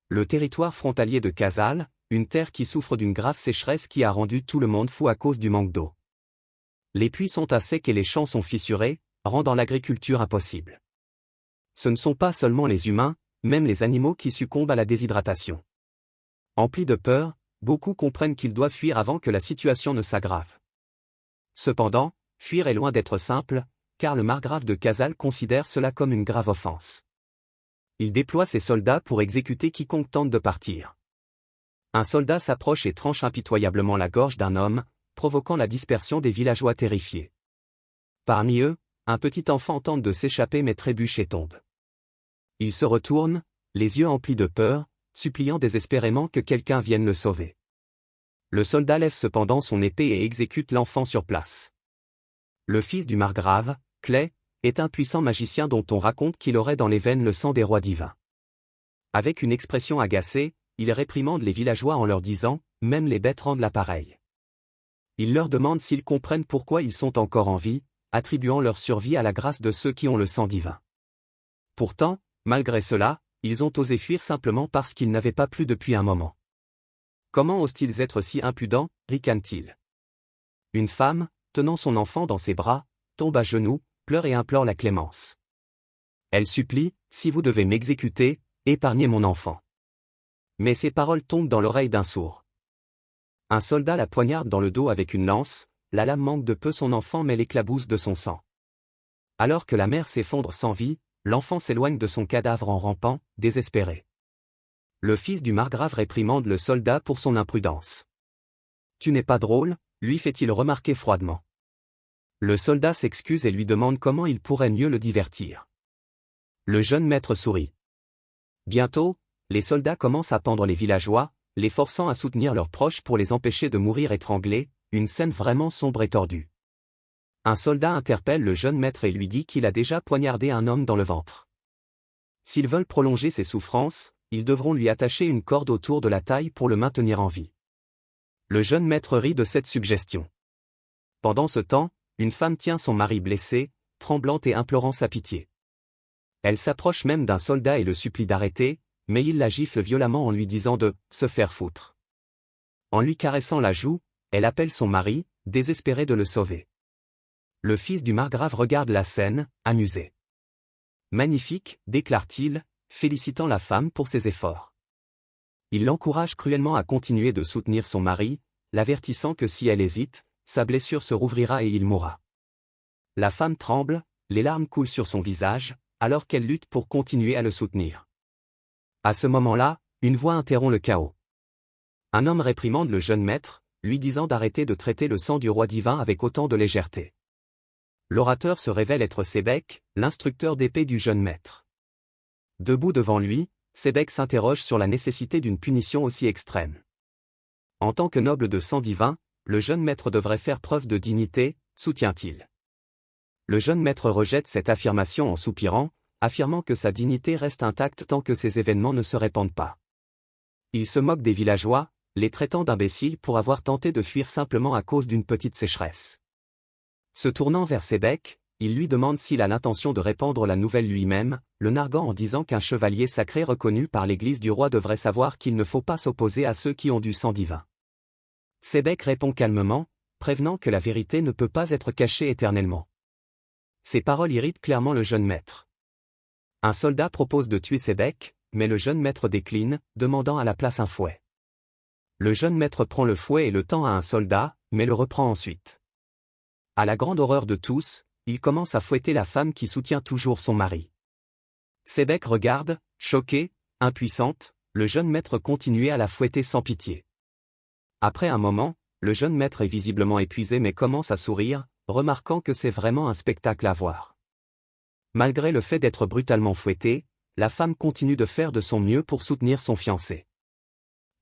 Le territoire frontalier de Casale, une terre qui souffre d'une grave sécheresse qui a rendu tout le monde fou à cause du manque d'eau. Les puits sont à sec et les champs sont fissurés, rendant l'agriculture impossible. Ce ne sont pas seulement les humains, même les animaux qui succombent à la déshydratation. Emplis de peur, beaucoup comprennent qu'ils doivent fuir avant que la situation ne s'aggrave. Cependant, fuir est loin d'être simple, car le margrave de Casale considère cela comme une grave offense. Il déploie ses soldats pour exécuter quiconque tente de partir. Un soldat s'approche et tranche impitoyablement la gorge d'un homme, provoquant la dispersion des villageois terrifiés. Parmi eux, un petit enfant tente de s'échapper mais trébuche et tombe. Il se retourne, les yeux emplis de peur, suppliant désespérément que quelqu'un vienne le sauver. Le soldat lève cependant son épée et exécute l'enfant sur place. Le fils du margrave, Clay, est un puissant magicien dont on raconte qu'il aurait dans les veines le sang des rois divins. Avec une expression agacée, il réprimande les villageois en leur disant « Même les bêtes rendent l'appareil ». Il leur demande s'ils comprennent pourquoi ils sont encore en vie, attribuant leur survie à la grâce de ceux qui ont le sang divin. Pourtant, malgré cela, ils ont osé fuir simplement parce qu'ils n'avaient pas plu depuis un moment. Comment osent-ils être si impudents, ricanent-ils. Une femme, tenant son enfant dans ses bras, tombe à genoux, pleure et implore la clémence. Elle supplie, si vous devez m'exécuter, épargnez mon enfant. Mais ces paroles tombent dans l'oreille d'un sourd. Un soldat la poignarde dans le dos avec une lance, la lame manque de peu son enfant mais l'éclabousse de son sang. Alors que la mère s'effondre sans vie, l'enfant s'éloigne de son cadavre en rampant, désespéré. Le fils du margrave réprimande le soldat pour son imprudence. Tu n'es pas drôle, lui fait-il remarquer froidement. Le soldat s'excuse et lui demande comment il pourrait mieux le divertir. Le jeune maître sourit. Bientôt, les soldats commencent à pendre les villageois, les forçant à soutenir leurs proches pour les empêcher de mourir étranglés, une scène vraiment sombre et tordue. Un soldat interpelle le jeune maître et lui dit qu'il a déjà poignardé un homme dans le ventre. S'ils veulent prolonger ses souffrances, ils devront lui attacher une corde autour de la taille pour le maintenir en vie. Le jeune maître rit de cette suggestion. Pendant ce temps, une femme tient son mari blessé, tremblante et implorant sa pitié. Elle s'approche même d'un soldat et le supplie d'arrêter, mais il la gifle violemment en lui disant de « se faire foutre ». En lui caressant la joue, elle appelle son mari, désespéré de le sauver. Le fils du margrave regarde la scène, amusé. « Magnifique », déclare-t-il, félicitant la femme pour ses efforts. Il l'encourage cruellement à continuer de soutenir son mari, l'avertissant que si elle hésite, sa blessure se rouvrira et il mourra. La femme tremble, les larmes coulent sur son visage, alors qu'elle lutte pour continuer à le soutenir. À ce moment-là, une voix interrompt le chaos. Un homme réprimande le jeune maître, lui disant d'arrêter de traiter le sang du roi divin avec autant de légèreté. L'orateur se révèle être Sébec, l'instructeur d'épée du jeune maître. Debout devant lui, Sébec s'interroge sur la nécessité d'une punition aussi extrême. En tant que noble de sang divin, le jeune maître devrait faire preuve de dignité, soutient-il. Le jeune maître rejette cette affirmation en soupirant, affirmant que sa dignité reste intacte tant que ces événements ne se répandent pas. Il se moque des villageois, les traitant d'imbéciles pour avoir tenté de fuir simplement à cause d'une petite sécheresse. Se tournant vers Sébec, il lui demande s'il a l'intention de répandre la nouvelle lui-même, le narguant en disant qu'un chevalier sacré reconnu par l'église du roi devrait savoir qu'il ne faut pas s'opposer à ceux qui ont du sang divin. Sébec répond calmement, prévenant que la vérité ne peut pas être cachée éternellement. Ces paroles irritent clairement le jeune maître. Un soldat propose de tuer Sébec, mais le jeune maître décline, demandant à la place un fouet. Le jeune maître prend le fouet et le tend à un soldat, mais le reprend ensuite. À la grande horreur de tous, il commence à fouetter la femme qui soutient toujours son mari. Sébec regarde, choquée, impuissante, le jeune maître continuait à la fouetter sans pitié. Après un moment, le jeune maître est visiblement épuisé mais commence à sourire, remarquant que c'est vraiment un spectacle à voir. Malgré le fait d'être brutalement fouettée, la femme continue de faire de son mieux pour soutenir son fiancé.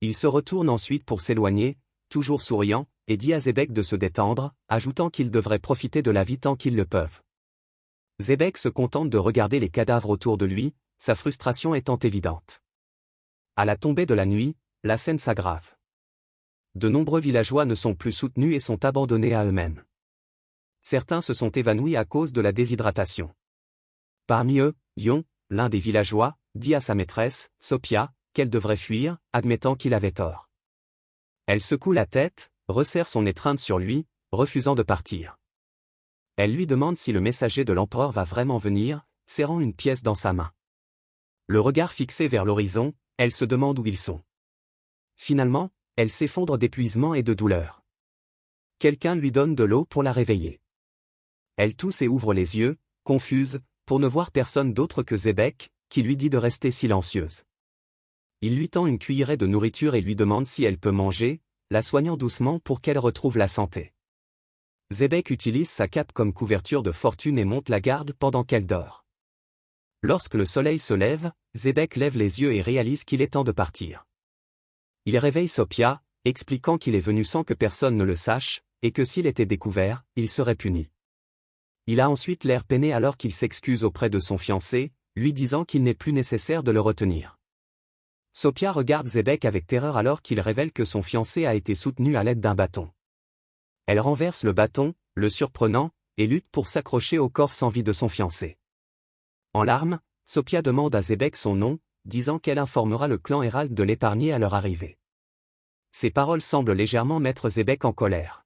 Il se retourne ensuite pour s'éloigner, toujours souriant, et dit à Sébec de se détendre, ajoutant qu'ils devraient profiter de la vie tant qu'ils le peuvent. Sébec se contente de regarder les cadavres autour de lui, sa frustration étant évidente. À la tombée de la nuit, la scène s'aggrave. De nombreux villageois ne sont plus soutenus et sont abandonnés à eux-mêmes. Certains se sont évanouis à cause de la déshydratation. Parmi eux, Yon, l'un des villageois, dit à sa maîtresse, Sophia, qu'elle devrait fuir, admettant qu'il avait tort. Elle secoue la tête, resserre son étreinte sur lui, refusant de partir. Elle lui demande si le messager de l'empereur va vraiment venir, serrant une pièce dans sa main. Le regard fixé vers l'horizon, elle se demande où ils sont. Finalement, elle s'effondre d'épuisement et de douleur. Quelqu'un lui donne de l'eau pour la réveiller. Elle tousse et ouvre les yeux, confuse, pour ne voir personne d'autre que Zébek, qui lui dit de rester silencieuse. Il lui tend une cuillerée de nourriture et lui demande si elle peut manger, la soignant doucement pour qu'elle retrouve la santé. Zébek utilise sa cape comme couverture de fortune et monte la garde pendant qu'elle dort. Lorsque le soleil se lève, Zébek lève les yeux et réalise qu'il est temps de partir. Il réveille Sophia, expliquant qu'il est venu sans que personne ne le sache, et que s'il était découvert, il serait puni. Il a ensuite l'air peiné alors qu'il s'excuse auprès de son fiancé, lui disant qu'il n'est plus nécessaire de le retenir. Sophia regarde Zébek avec terreur alors qu'il révèle que son fiancé a été soutenu à l'aide d'un bâton. Elle renverse le bâton, le surprenant, et lutte pour s'accrocher au corps sans vie de son fiancé. En larmes, Sophia demande à Zébek son nom, disant qu'elle informera le clan Hérald de l'épargner à leur arrivée. Ces paroles semblent légèrement mettre Zébek en colère.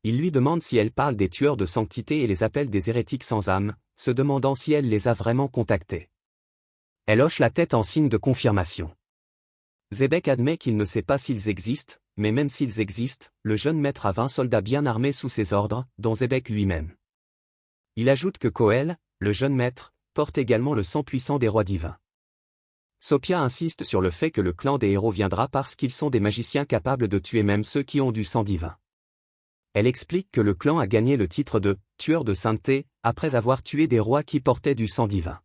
Il lui demande si elle parle des tueurs de sanctité et les appelle des hérétiques sans âme, se demandant si elle les a vraiment contactés. Elle hoche la tête en signe de confirmation. Zébek admet qu'il ne sait pas s'ils existent, mais même s'ils existent, le jeune maître a 20 soldats bien armés sous ses ordres, dont Zébek lui-même. Il ajoute que Koel, le jeune maître, porte également le sang puissant des rois divins. Sophia insiste sur le fait que le clan des héros viendra parce qu'ils sont des magiciens capables de tuer même ceux qui ont du sang divin. Elle explique que le clan a gagné le titre de « tueur de sainteté » après avoir tué des rois qui portaient du sang divin.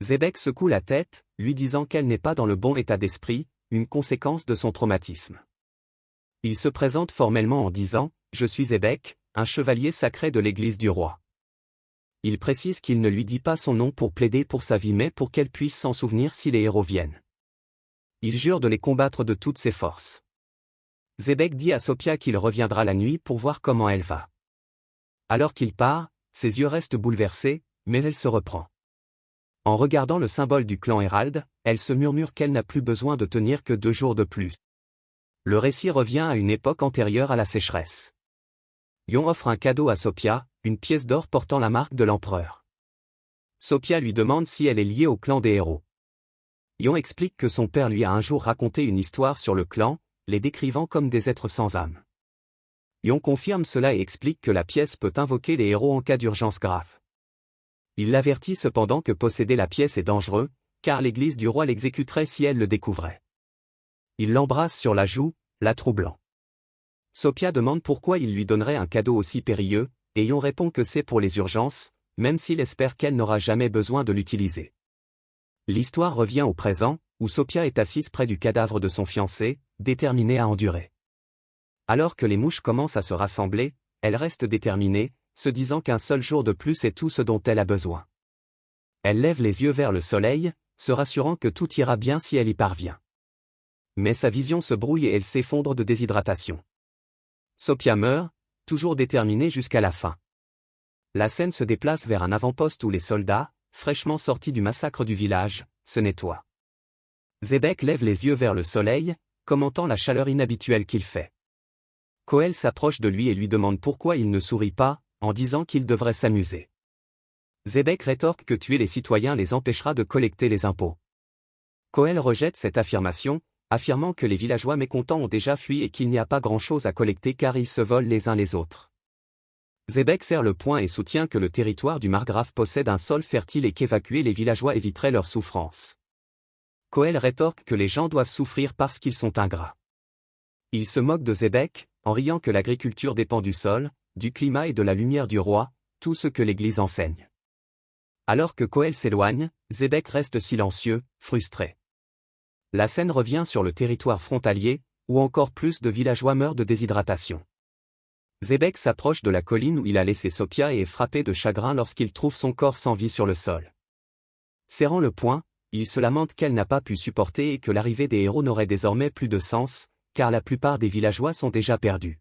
Zébek secoue la tête, lui disant qu'elle n'est pas dans le bon état d'esprit, une conséquence de son traumatisme. Il se présente formellement en disant « Je suis Zébek, un chevalier sacré de l'église du roi ». Il précise qu'il ne lui dit pas son nom pour plaider pour sa vie mais pour qu'elle puisse s'en souvenir si les héros viennent. Il jure de les combattre de toutes ses forces. Zébek dit à Sophia qu'il reviendra la nuit pour voir comment elle va. Alors qu'il part, ses yeux restent bouleversés, mais elle se reprend. En regardant le symbole du clan Hérald, elle se murmure qu'elle n'a plus besoin de tenir que 2 jours de plus. Le récit revient à une époque antérieure à la sécheresse. Yon offre un cadeau à Sophia, une pièce d'or portant la marque de l'empereur. Sophia lui demande si elle est liée au clan des héros. Yon explique que son père lui a un jour raconté une histoire sur le clan, les décrivant comme des êtres sans âme. Yon confirme cela et explique que la pièce peut invoquer les héros en cas d'urgence grave. Il l'avertit cependant que posséder la pièce est dangereux, car l'église du roi l'exécuterait si elle le découvrait. Il l'embrasse sur la joue, la troublant. Sophia demande pourquoi il lui donnerait un cadeau aussi périlleux, et Yon répond que c'est pour les urgences, même s'il espère qu'elle n'aura jamais besoin de l'utiliser. L'histoire revient au présent, où Sophia est assise près du cadavre de son fiancé, déterminée à endurer. Alors que les mouches commencent à se rassembler, elle reste déterminée, se disant qu'un seul jour de plus est tout ce dont elle a besoin. Elle lève les yeux vers le soleil, se rassurant que tout ira bien si elle y parvient. Mais sa vision se brouille et elle s'effondre de déshydratation. Sophia meurt, toujours déterminée jusqu'à la fin. La scène se déplace vers un avant-poste où les soldats, fraîchement sortis du massacre du village, se nettoient. Zébek lève les yeux vers le soleil, commentant la chaleur inhabituelle qu'il fait. Koel s'approche de lui et lui demande pourquoi il ne sourit pas, en disant qu'il devrait s'amuser. Zébek rétorque que tuer les citoyens les empêchera de collecter les impôts. Koel rejette cette affirmation, affirmant que les villageois mécontents ont déjà fui et qu'il n'y a pas grand-chose à collecter car ils se volent les uns les autres. Zébek serre le poing et soutient que le territoire du margrave possède un sol fertile et qu'évacuer les villageois éviterait leur souffrance. Koel rétorque que les gens doivent souffrir parce qu'ils sont ingrats. Il se moque de Zébek, en riant que l'agriculture dépend du sol, du climat et de la lumière du roi, tout ce que l'Église enseigne. Alors que Koel s'éloigne, Zébek reste silencieux, frustré. La scène revient sur le territoire frontalier, où encore plus de villageois meurent de déshydratation. Zébek s'approche de la colline où il a laissé Sophia et est frappé de chagrin lorsqu'il trouve son corps sans vie sur le sol. Serrant le poing, il se lamente qu'elle n'a pas pu supporter et que l'arrivée des héros n'aurait désormais plus de sens, car la plupart des villageois sont déjà perdus.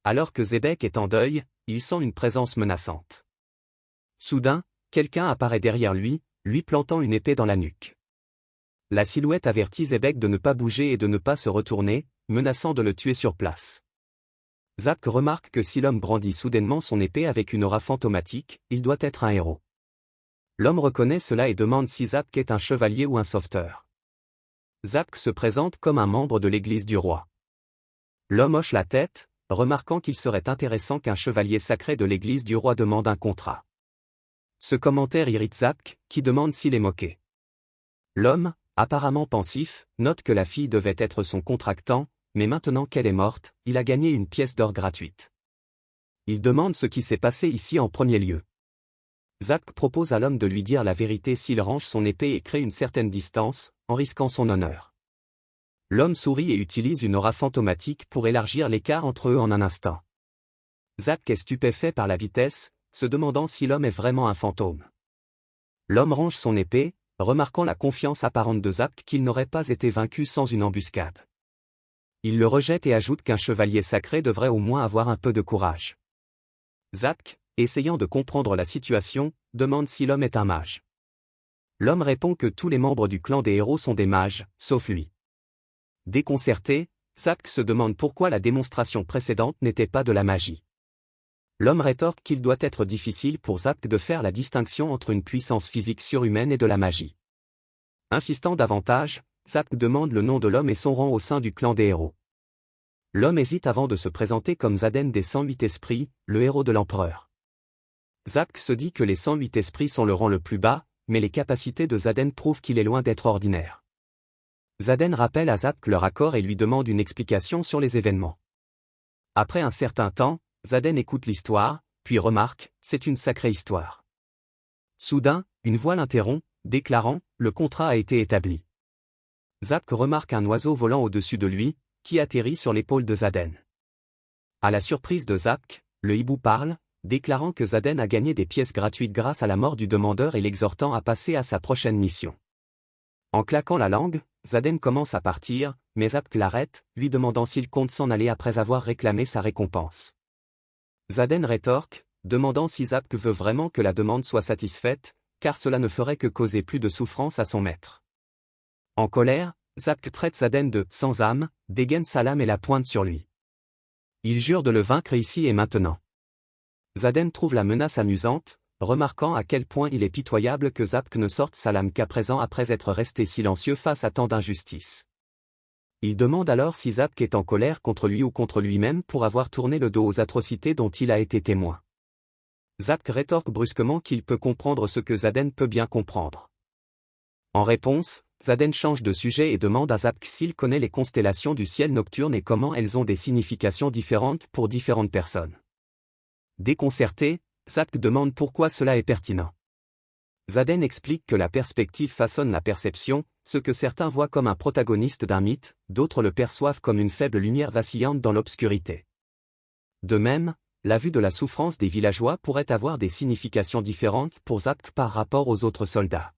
Alors que Zébek est en deuil, il sent une présence menaçante. Soudain, quelqu'un apparaît derrière lui, lui plantant une épée dans la nuque. La silhouette avertit Zebek de ne pas bouger et de ne pas se retourner, menaçant de le tuer sur place. Zapk remarque que si l'homme brandit soudainement son épée avec une aura fantomatique, il doit être un héros. L'homme reconnaît cela et demande si Zapk est un chevalier ou un sauveteur. Zapk se présente comme un membre de l'église du roi. L'homme hoche la tête, remarquant qu'il serait intéressant qu'un chevalier sacré de l'église du roi demande un contrat. Ce commentaire irrite Zapk, qui demande s'il est moqué. L'homme, apparemment pensif, note que la fille devait être son contractant, mais maintenant qu'elle est morte, il a gagné une pièce d'or gratuite. Il demande ce qui s'est passé ici en premier lieu. Zapk propose à l'homme de lui dire la vérité s'il range son épée et crée une certaine distance, en risquant son honneur. L'homme sourit et utilise une aura fantomatique pour élargir l'écart entre eux en un instant. Zapk est stupéfait par la vitesse, se demandant si l'homme est vraiment un fantôme. L'homme range son épée, remarquant la confiance apparente de Zapk qu'il n'aurait pas été vaincu sans une embuscade. Il le rejette et ajoute qu'un chevalier sacré devrait au moins avoir un peu de courage. Zapk, essayant de comprendre la situation, demande si l'homme est un mage. L'homme répond que tous les membres du clan des héros sont des mages, sauf lui. Déconcerté, Zapk se demande pourquoi la démonstration précédente n'était pas de la magie. L'homme rétorque qu'il doit être difficile pour Zapk de faire la distinction entre une puissance physique surhumaine et de la magie. Insistant davantage, Zapk demande le nom de l'homme et son rang au sein du clan des héros. L'homme hésite avant de se présenter comme Zaden des 108 esprits, le héros de l'empereur. Zapk se dit que les 108 esprits sont le rang le plus bas, mais les capacités de Zaden prouvent qu'il est loin d'être ordinaire. Zaden rappelle à Zapk leur accord et lui demande une explication sur les événements. Après un certain temps, Zaden écoute l'histoire, puis remarque, c'est une sacrée histoire. Soudain, une voix l'interrompt, déclarant, le contrat a été établi. Zapk remarque un oiseau volant au-dessus de lui, qui atterrit sur l'épaule de Zaden. À la surprise de Zapk, le hibou parle, déclarant que Zaden a gagné des pièces gratuites grâce à la mort du demandeur et l'exhortant à passer à sa prochaine mission. En claquant la langue, Zaden commence à partir, mais Zapk l'arrête, lui demandant s'il compte s'en aller après avoir réclamé sa récompense. Zaden rétorque, demandant si Zapk veut vraiment que la demande soit satisfaite, car cela ne ferait que causer plus de souffrance à son maître. En colère, Zapk traite Zaden de « sans âme », dégaine sa lame et la pointe sur lui. Il jure de le vaincre ici et maintenant. Zaden trouve la menace amusante, remarquant à quel point il est pitoyable que Zapk ne sorte sa lame qu'à présent après être resté silencieux face à tant d'injustice. Il demande alors si Zapk est en colère contre lui ou contre lui-même pour avoir tourné le dos aux atrocités dont il a été témoin. Zapk rétorque brusquement qu'il peut comprendre ce que Zaden peut bien comprendre. En réponse, Zaden change de sujet et demande à Zapk s'il connaît les constellations du ciel nocturne et comment elles ont des significations différentes pour différentes personnes. Déconcerté, Zapk demande pourquoi cela est pertinent. Zaden explique que la perspective façonne la perception, ce que certains voient comme un protagoniste d'un mythe, d'autres le perçoivent comme une faible lumière vacillante dans l'obscurité. De même, la vue de la souffrance des villageois pourrait avoir des significations différentes pour Zapk par rapport aux autres soldats.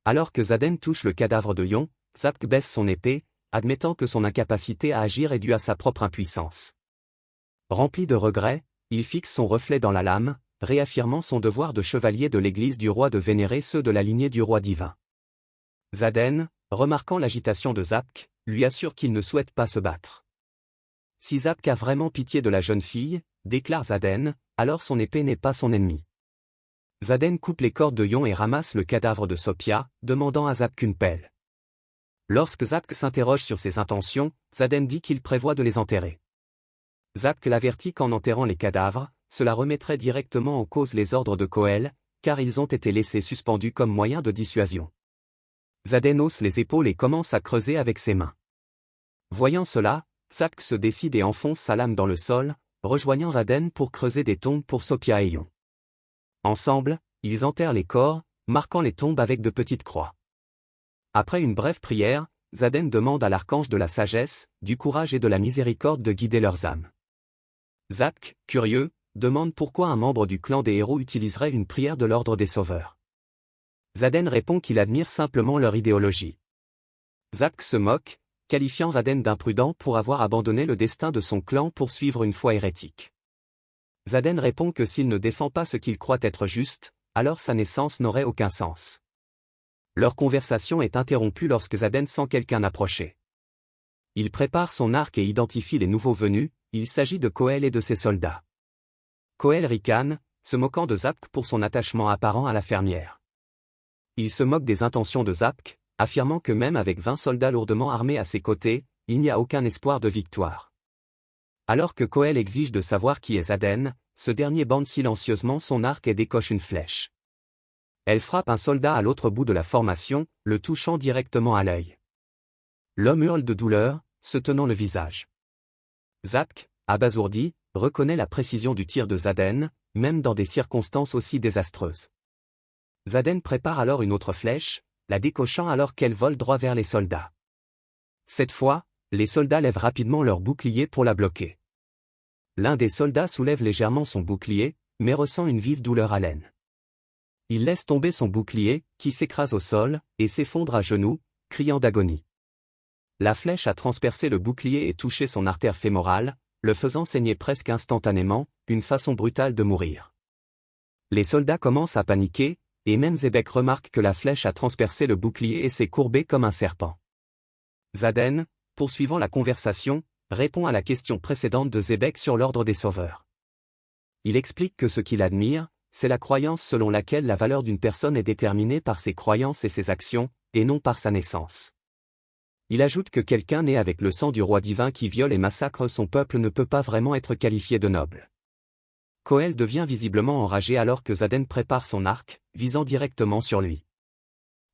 Alors que Zaden touche le cadavre de Yon, Zapk baisse son épée, admettant que son incapacité à agir est due à sa propre impuissance. Rempli de regrets, il fixe son reflet dans la lame, réaffirmant son devoir de chevalier de l'église du roi de vénérer ceux de la lignée du roi divin. Zaden, remarquant l'agitation de Zapk, lui assure qu'il ne souhaite pas se battre. Si Zapk a vraiment pitié de la jeune fille, déclare Zaden, alors son épée n'est pas son ennemi. Zaden coupe les cordes de Yon et ramasse le cadavre de Sophia, demandant à Zapk une pelle. Lorsque Zapk s'interroge sur ses intentions, Zaden dit qu'il prévoit de les enterrer. Zapk l'avertit qu'en enterrant les cadavres, cela remettrait directement en cause les ordres de Koel, car ils ont été laissés suspendus comme moyen de dissuasion. Zaden hausse les épaules et commence à creuser avec ses mains. Voyant cela, Zapk se décide et enfonce sa lame dans le sol, rejoignant Zaden pour creuser des tombes pour Sophia et Yon. Ensemble, ils enterrent les corps, marquant les tombes avec de petites croix. Après une brève prière, Zaden demande à l'archange de la sagesse, du courage et de la miséricorde de guider leurs âmes. Zapk, curieux, demande pourquoi un membre du clan des héros utiliserait une prière de l'ordre des sauveurs. Zaden répond qu'il admire simplement leur idéologie. Zapk se moque, qualifiant Zaden d'imprudent pour avoir abandonné le destin de son clan pour suivre une foi hérétique. Zaden répond que s'il ne défend pas ce qu'il croit être juste, alors sa naissance n'aurait aucun sens. Leur conversation est interrompue lorsque Zaden sent quelqu'un approcher. Il prépare son arc et identifie les nouveaux venus, il s'agit de Koel et de ses soldats. Koel ricane, se moquant de Zapk pour son attachement apparent à la fermière. Il se moque des intentions de Zapk, affirmant que même avec 20 soldats lourdement armés à ses côtés, il n'y a aucun espoir de victoire. Alors que Koel exige de savoir qui est Zaden, ce dernier bande silencieusement son arc et décoche une flèche. Elle frappe un soldat à l'autre bout de la formation, le touchant directement à l'œil. L'homme hurle de douleur, se tenant le visage. Zapk, abasourdi, reconnaît la précision du tir de Zaden, même dans des circonstances aussi désastreuses. Zaden prépare alors une autre flèche, la décochant alors qu'elle vole droit vers les soldats. Cette fois, les soldats lèvent rapidement leur bouclier pour la bloquer. L'un des soldats soulève légèrement son bouclier, mais ressent une vive douleur à l'aine. Il laisse tomber son bouclier, qui s'écrase au sol, et s'effondre à genoux, criant d'agonie. La flèche a transpercé le bouclier et touché son artère fémorale, le faisant saigner presque instantanément, une façon brutale de mourir. Les soldats commencent à paniquer, et même Zebek remarque que la flèche a transpercé le bouclier et s'est courbée comme un serpent. Zaden, poursuivant la conversation, répond à la question précédente de Zebek sur l'ordre des sauveurs. Il explique que ce qu'il admire, c'est la croyance selon laquelle la valeur d'une personne est déterminée par ses croyances et ses actions, et non par sa naissance. Il ajoute que quelqu'un né avec le sang du roi divin qui viole et massacre son peuple ne peut pas vraiment être qualifié de noble. Koel devient visiblement enragé alors que Zaden prépare son arc, visant directement sur lui.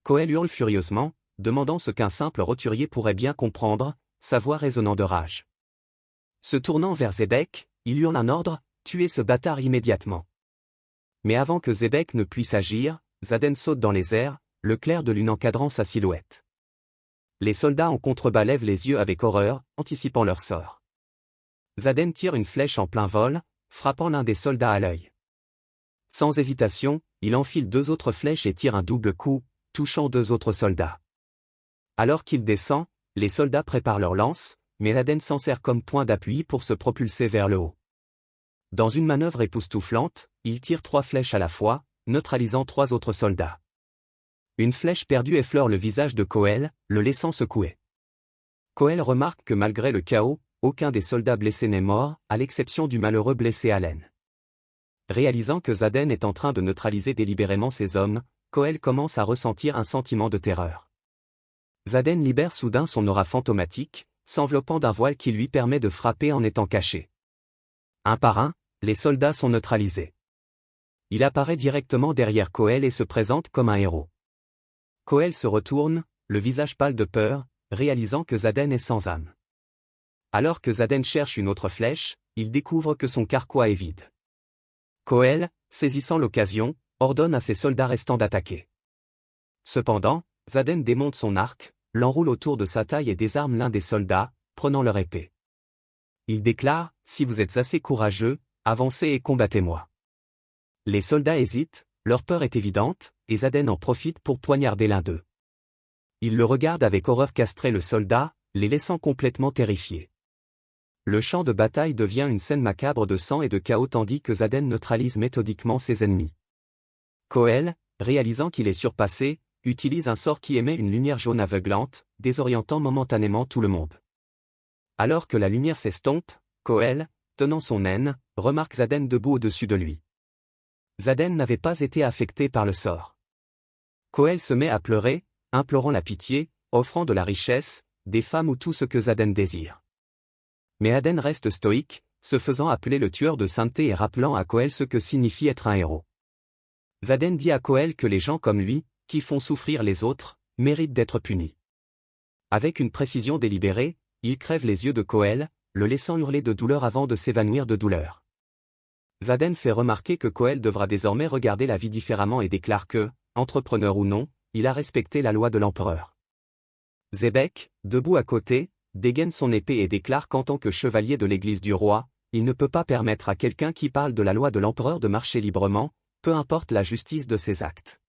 Koel hurle furieusement, demandant ce qu'un simple roturier pourrait bien comprendre, sa voix résonnant de rage. Se tournant vers Zebek, il hurle un ordre, tuez ce bâtard immédiatement. Mais avant que Zebek ne puisse agir, Zaden saute dans les airs, le clair de lune encadrant sa silhouette. Les soldats en contrebas lèvent les yeux avec horreur, anticipant leur sort. Zaden tire une flèche en plein vol, frappant l'un des soldats à l'œil. Sans hésitation, il enfile 2 autres flèches et tire un double coup, touchant 2 autres soldats. Alors qu'il descend, les soldats préparent leurs lances, mais Zaden s'en sert comme point d'appui pour se propulser vers le haut. Dans une manœuvre époustouflante, il tire 3 flèches à la fois, neutralisant 3 autres soldats. Une flèche perdue effleure le visage de Koel, le laissant secouer. Koel remarque que malgré le chaos, aucun des soldats blessés n'est mort, à l'exception du malheureux blessé Allen. Réalisant que Zaden est en train de neutraliser délibérément ses hommes, Koel commence à ressentir un sentiment de terreur. Zaden libère soudain son aura fantomatique, s'enveloppant d'un voile qui lui permet de frapper en étant caché. Un par un, les soldats sont neutralisés. Il apparaît directement derrière Koel et se présente comme un héros. Koel se retourne, le visage pâle de peur, réalisant que Zaden est sans âme. Alors que Zaden cherche une autre flèche, il découvre que son carquois est vide. Koel, saisissant l'occasion, ordonne à ses soldats restants d'attaquer. Cependant, Zaden démonte son arc, l'enroule autour de sa taille et désarme l'un des soldats, prenant leur épée. Il déclare, « Si vous êtes assez courageux, avancez et combattez-moi. » Les soldats hésitent, leur peur est évidente, et Zaden en profite pour poignarder l'un d'eux. Il le regarde avec horreur castrer le soldat, les laissant complètement terrifiés. Le champ de bataille devient une scène macabre de sang et de chaos tandis que Zaden neutralise méthodiquement ses ennemis. Koel, réalisant qu'il est surpassé, utilise un sort qui émet une lumière jaune aveuglante, désorientant momentanément tout le monde. Alors que la lumière s'estompe, Koel, tenant son aine, remarque Zaden debout au-dessus de lui. Zaden n'avait pas été affecté par le sort. Koel se met à pleurer, implorant la pitié, offrant de la richesse, des femmes ou tout ce que Zaden désire. Mais Zaden reste stoïque, se faisant appeler le tueur de sainteté et rappelant à Koel ce que signifie être un héros. Zaden dit à Koel que les gens comme lui, qui font souffrir les autres, méritent d'être punis. Avec une précision délibérée, il crève les yeux de Koel, le laissant hurler de douleur avant de s'évanouir de douleur. Zaden fait remarquer que Koel devra désormais regarder la vie différemment et déclare que, entrepreneur ou non, il a respecté la loi de l'empereur. Zebek, debout à côté, dégaine son épée et déclare qu'en tant que chevalier de l'église du roi, il ne peut pas permettre à quelqu'un qui parle de la loi de l'empereur de marcher librement, peu importe la justice de ses actes.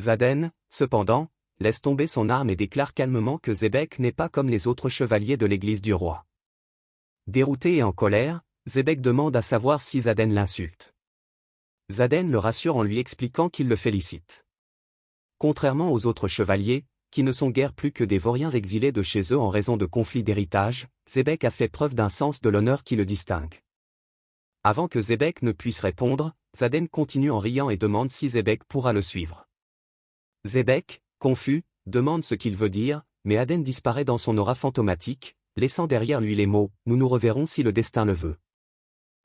Zaden, cependant, laisse tomber son arme et déclare calmement que Zebek n'est pas comme les autres chevaliers de l'église du roi. Dérouté et en colère, Zebek demande à savoir si Zaden l'insulte. Zaden le rassure en lui expliquant qu'il le félicite. Contrairement aux autres chevaliers, qui ne sont guère plus que des vauriens exilés de chez eux en raison de conflits d'héritage, Zebek a fait preuve d'un sens de l'honneur qui le distingue. Avant que Zebek ne puisse répondre, Xaden continue en riant et demande si Zebek pourra le suivre. Zebek, confus, demande ce qu'il veut dire, mais Aden disparaît dans son aura fantomatique, laissant derrière lui les mots « Nous nous reverrons si le destin le veut ».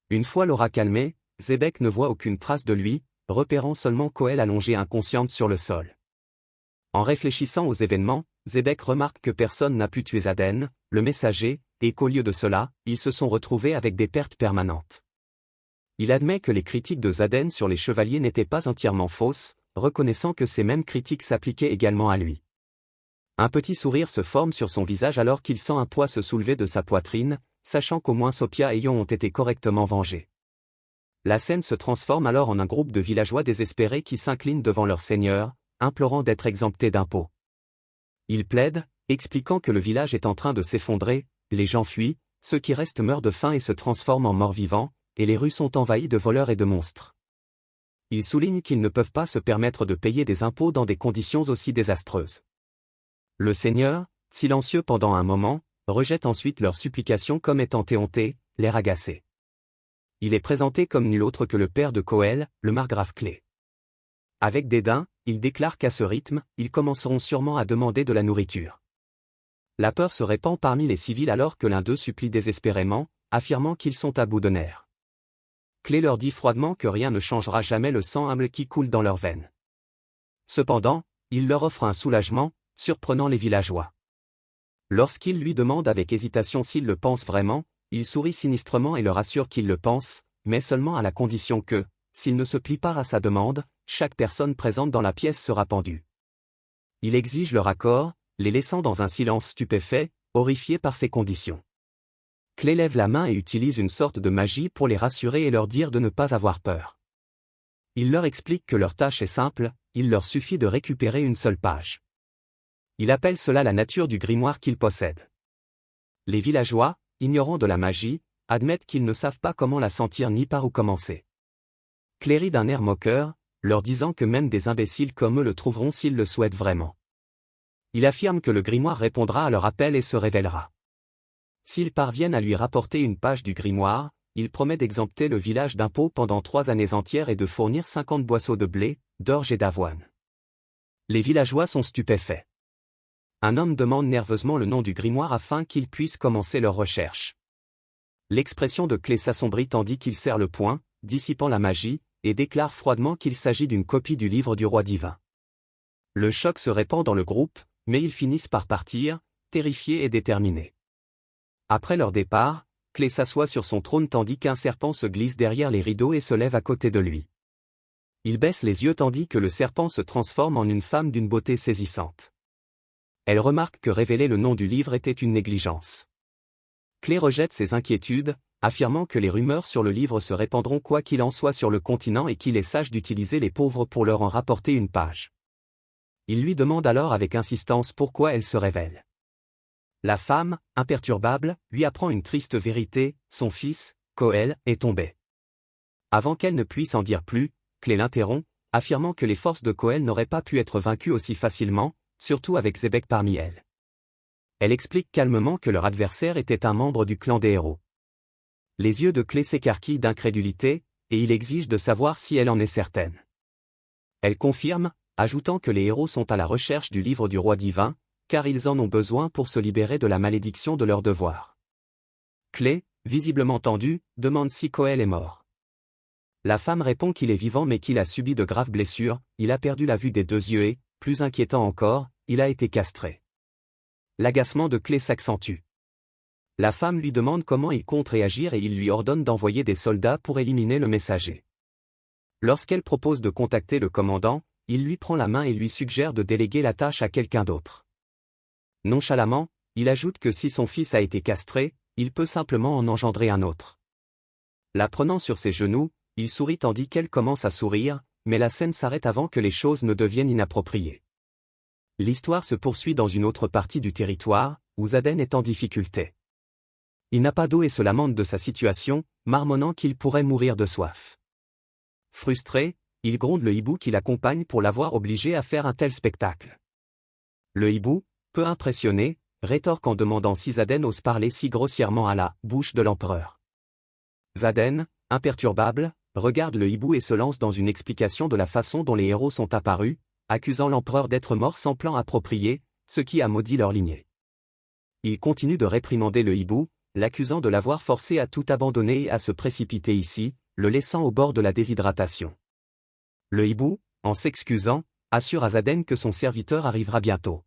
Une fois l'aura calmée, Zebek ne voit aucune trace de lui, repérant seulement Koel allongée inconsciente sur le sol. En réfléchissant aux événements, Zebek remarque que personne n'a pu tuer Aden, le messager, et qu'au lieu de cela, ils se sont retrouvés avec des pertes permanentes. Il admet que les critiques de Xaden sur les chevaliers n'étaient pas entièrement fausses, reconnaissant que ces mêmes critiques s'appliquaient également à lui. Un petit sourire se forme sur son visage alors qu'il sent un poids se soulever de sa poitrine, sachant qu'au moins Sophia et Yon ont été correctement vengés. La scène se transforme alors en un groupe de villageois désespérés qui s'inclinent devant leur seigneur, implorant d'être exemptés d'impôts. Ils plaident, expliquant que le village est en train de s'effondrer, les gens fuient, ceux qui restent meurent de faim et se transforment en morts-vivants, et les rues sont envahies de voleurs et de monstres. Ils soulignent qu'ils ne peuvent pas se permettre de payer des impôts dans des conditions aussi désastreuses. Le seigneur, silencieux pendant un moment, rejette ensuite leurs supplications comme étant éhontées, l'air agacé. Il est présenté comme nul autre que le père de Koel, le margrave Clé. Avec dédain, il déclare qu'à ce rythme, ils commenceront sûrement à demander de la nourriture. La peur se répand parmi les civils alors que l'un d'eux supplie désespérément, affirmant qu'ils sont à bout de nerfs. Clé leur dit froidement que rien ne changera jamais le sang humble qui coule dans leurs veines. Cependant, il leur offre un soulagement, surprenant les villageois. Lorsqu'ils lui demandent avec hésitation s'ils le pensent vraiment, il sourit sinistrement et leur assure qu'il le pense, mais seulement à la condition que, s'il ne se plie pas à sa demande, chaque personne présente dans la pièce sera pendue. Il exige leur accord, les laissant dans un silence stupéfait, horrifiés par ces conditions. Clé lève la main et utilise une sorte de magie pour les rassurer et leur dire de ne pas avoir peur. Il leur explique que leur tâche est simple, il leur suffit de récupérer une seule page. Il appelle cela la nature du grimoire qu'il possède. Les villageois, ignorants de la magie, admettent qu'ils ne savent pas comment la sentir ni par où commencer. Clé rit d'un air moqueur, leur disant que même des imbéciles comme eux le trouveront s'ils le souhaitent vraiment. Il affirme que le grimoire répondra à leur appel et se révélera. S'ils parviennent à lui rapporter une page du grimoire, il promet d'exempter le village d'impôts pendant 3 années entières et de fournir 50 boisseaux de blé, d'orge et d'avoine. Les villageois sont stupéfaits. Un homme demande nerveusement le nom du grimoire afin qu'ils puissent commencer leurs recherches. L'expression de Clé s'assombrit tandis qu'il serre le poing, dissipant la magie, et déclare froidement qu'il s'agit d'une copie du livre du roi divin. Le choc se répand dans le groupe, mais ils finissent par partir, terrifiés et déterminés. Après leur départ, Clé s'assoit sur son trône tandis qu'un serpent se glisse derrière les rideaux et se lève à côté de lui. Il baisse les yeux tandis que le serpent se transforme en une femme d'une beauté saisissante. Elle remarque que révéler le nom du livre était une négligence. Clé rejette ses inquiétudes, affirmant que les rumeurs sur le livre se répandront quoi qu'il en soit sur le continent et qu'il est sage d'utiliser les pauvres pour leur en rapporter une page. Il lui demande alors avec insistance pourquoi elle se révèle. La femme, imperturbable, lui apprend une triste vérité, son fils, Koel, est tombé. Avant qu'elle ne puisse en dire plus, Clé l'interrompt, affirmant que les forces de Koel n'auraient pas pu être vaincues aussi facilement, surtout avec Zebek parmi elles. Elle explique calmement que leur adversaire était un membre du clan des héros. Les yeux de Clé s'écarquillent d'incrédulité, et il exige de savoir si elle en est certaine. Elle confirme, ajoutant que les héros sont à la recherche du livre du roi divin, car ils en ont besoin pour se libérer de la malédiction de leur devoir. Clé, visiblement tendue, demande si Koel est mort. La femme répond qu'il est vivant mais qu'il a subi de graves blessures, il a perdu la vue des 2 yeux et, plus inquiétant encore, il a été castré. L'agacement de Clé s'accentue. La femme lui demande comment il compte réagir et il lui ordonne d'envoyer des soldats pour éliminer le messager. Lorsqu'elle propose de contacter le commandant, il lui prend la main et lui suggère de déléguer la tâche à quelqu'un d'autre. Nonchalamment, il ajoute que si son fils a été castré, il peut simplement en engendrer un autre. La prenant sur ses genoux, il sourit tandis qu'elle commence à sourire, mais la scène s'arrête avant que les choses ne deviennent inappropriées. L'histoire se poursuit dans une autre partie du territoire, où Xaden est en difficulté. Il n'a pas d'eau et se lamente de sa situation, marmonnant qu'il pourrait mourir de soif. Frustré, il gronde le hibou qui l'accompagne pour l'avoir obligé à faire un tel spectacle. Le hibou, peu impressionné, rétorque en demandant si Zaden ose parler si grossièrement à la bouche de l'empereur. Zaden, imperturbable, regarde le hibou et se lance dans une explication de la façon dont les héros sont apparus, accusant l'empereur d'être mort sans plan approprié, ce qui a maudit leur lignée. Il continue de réprimander le hibou, l'accusant de l'avoir forcé à tout abandonner et à se précipiter ici, le laissant au bord de la déshydratation. Le hibou, en s'excusant, assure à Zaden que son serviteur arrivera bientôt.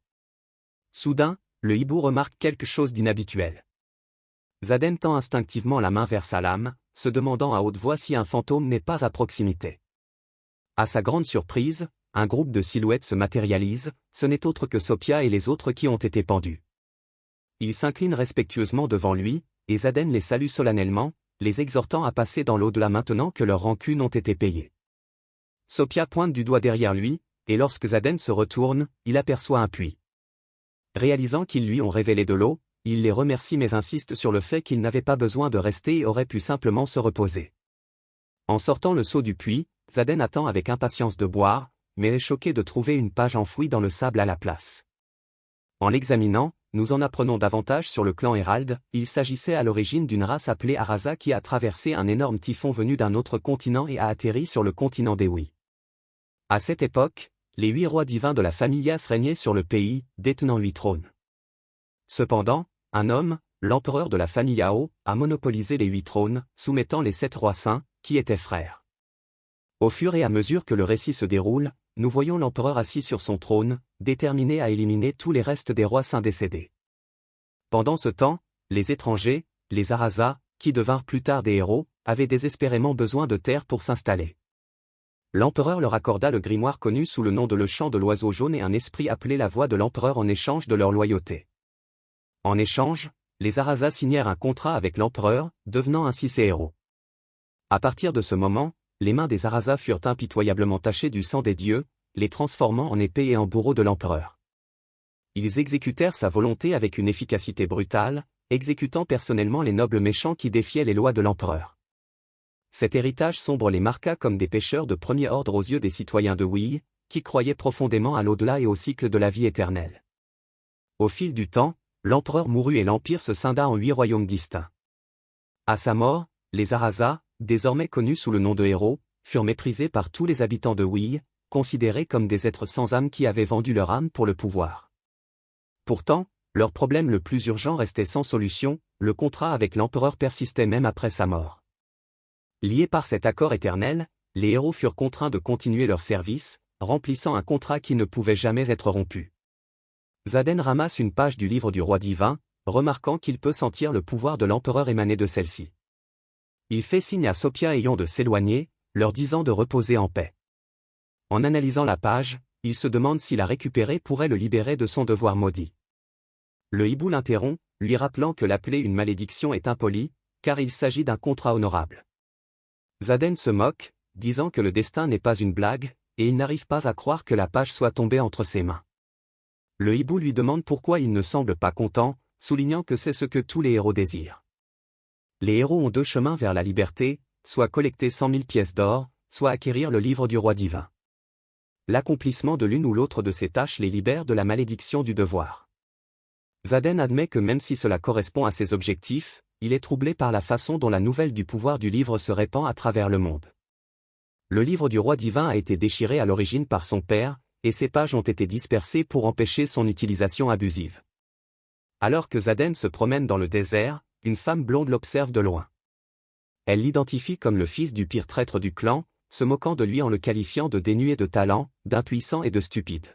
Soudain, le hibou remarque quelque chose d'inhabituel. Zaden tend instinctivement la main vers sa lame, se demandant à haute voix si un fantôme n'est pas à proximité. À sa grande surprise, un groupe de silhouettes se matérialise, ce n'est autre que Sopia et les autres qui ont été pendus. Ils s'inclinent respectueusement devant lui, et Zaden les salue solennellement, les exhortant à passer dans l'au-delà maintenant que leurs rancunes ont été payées. Sopia pointe du doigt derrière lui, et lorsque Zaden se retourne, il aperçoit un puits. Réalisant qu'ils lui ont révélé de l'eau, il les remercie mais insiste sur le fait qu'ils n'avaient pas besoin de rester et auraient pu simplement se reposer. En sortant le seau du puits, Zaden attend avec impatience de boire, mais est choqué de trouver une page enfouie dans le sable à la place. En l'examinant, nous en apprenons davantage sur le clan Hérald. Il s'agissait à l'origine d'une race appelée Araza qui a traversé un énorme typhon venu d'un autre continent et a atterri sur le continent des Hui. À cette époque, les 8 rois divins de la famille Yas régnaient sur le pays, détenant 8 trônes. Cependant, un homme, l'empereur de la famille Yao, a monopolisé les 8 trônes, soumettant les 7 rois saints, qui étaient frères. Au fur et à mesure que le récit se déroule, nous voyons l'empereur assis sur son trône, déterminé à éliminer tous les restes des rois saints décédés. Pendant ce temps, les étrangers, les Araza, qui devinrent plus tard des héros, avaient désespérément besoin de terre pour s'installer. L'empereur leur accorda le grimoire connu sous le nom de Le Chant de l'Oiseau Jaune et un esprit appelé la Voix de l'Empereur en échange de leur loyauté. En échange, les Araza signèrent un contrat avec l'empereur, devenant ainsi ses héros. À partir de ce moment, les mains des Araza furent impitoyablement tachées du sang des dieux, les transformant en épées et en bourreaux de l'empereur. Ils exécutèrent sa volonté avec une efficacité brutale, exécutant personnellement les nobles méchants qui défiaient les lois de l'empereur. Cet héritage sombre les marqua comme des pécheurs de premier ordre aux yeux des citoyens de Hui, qui croyaient profondément à l'au-delà et au cycle de la vie éternelle. Au fil du temps, l'empereur mourut et l'empire se scinda en 8 royaumes distincts. À sa mort, les Araza, désormais connus sous le nom de héros, furent méprisés par tous les habitants de Hui, considérés comme des êtres sans âme qui avaient vendu leur âme pour le pouvoir. Pourtant, leur problème le plus urgent restait sans solution, le contrat avec l'empereur persistait même après sa mort. Liés par cet accord éternel, les héros furent contraints de continuer leur service, remplissant un contrat qui ne pouvait jamais être rompu. Zaden ramasse une page du livre du roi divin, remarquant qu'il peut sentir le pouvoir de l'empereur émaner de celle-ci. Il fait signe à Sopia ayant de s'éloigner, leur disant de reposer en paix. En analysant la page, il se demande si la récupérer pourrait le libérer de son devoir maudit. Le hibou l'interrompt, lui rappelant que l'appeler une malédiction est impoli, car il s'agit d'un contrat honorable. Zaden se moque, disant que le destin n'est pas une blague, et il n'arrive pas à croire que la page soit tombée entre ses mains. Le hibou lui demande pourquoi il ne semble pas content, soulignant que c'est ce que tous les héros désirent. Les héros ont 2 chemins vers la liberté, soit collecter 100 000 pièces d'or, soit acquérir le livre du roi divin. L'accomplissement de l'une ou l'autre de ces tâches les libère de la malédiction du devoir. Zaden admet que même si cela correspond à ses objectifs, il est troublé par la façon dont la nouvelle du pouvoir du livre se répand à travers le monde. Le livre du roi divin a été déchiré à l'origine par son père, et ses pages ont été dispersées pour empêcher son utilisation abusive. Alors que Zaden se promène dans le désert, une femme blonde l'observe de loin. Elle l'identifie comme le fils du pire traître du clan, se moquant de lui en le qualifiant de dénué de talent, d'impuissant et de stupide.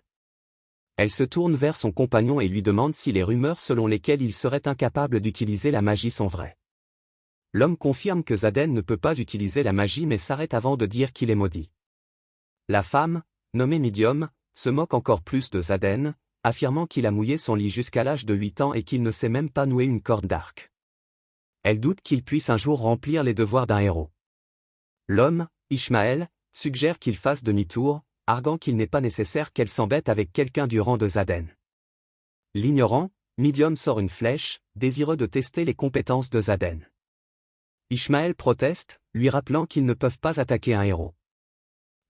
Elle se tourne vers son compagnon et lui demande si les rumeurs selon lesquelles il serait incapable d'utiliser la magie sont vraies. L'homme confirme que Zaden ne peut pas utiliser la magie mais s'arrête avant de dire qu'il est maudit. La femme, nommée Medium, se moque encore plus de Zaden, affirmant qu'il a mouillé son lit jusqu'à l'âge de 8 ans et qu'il ne sait même pas nouer une corde d'arc. Elle doute qu'il puisse un jour remplir les devoirs d'un héros. L'homme, Ishmael, suggère qu'il fasse demi-tour, arguant qu'il n'est pas nécessaire qu'elle s'embête avec quelqu'un du rang de Zaden. L'ignorant, Medium sort une flèche, désireux de tester les compétences de Zaden. Ishmael proteste, lui rappelant qu'ils ne peuvent pas attaquer un héros.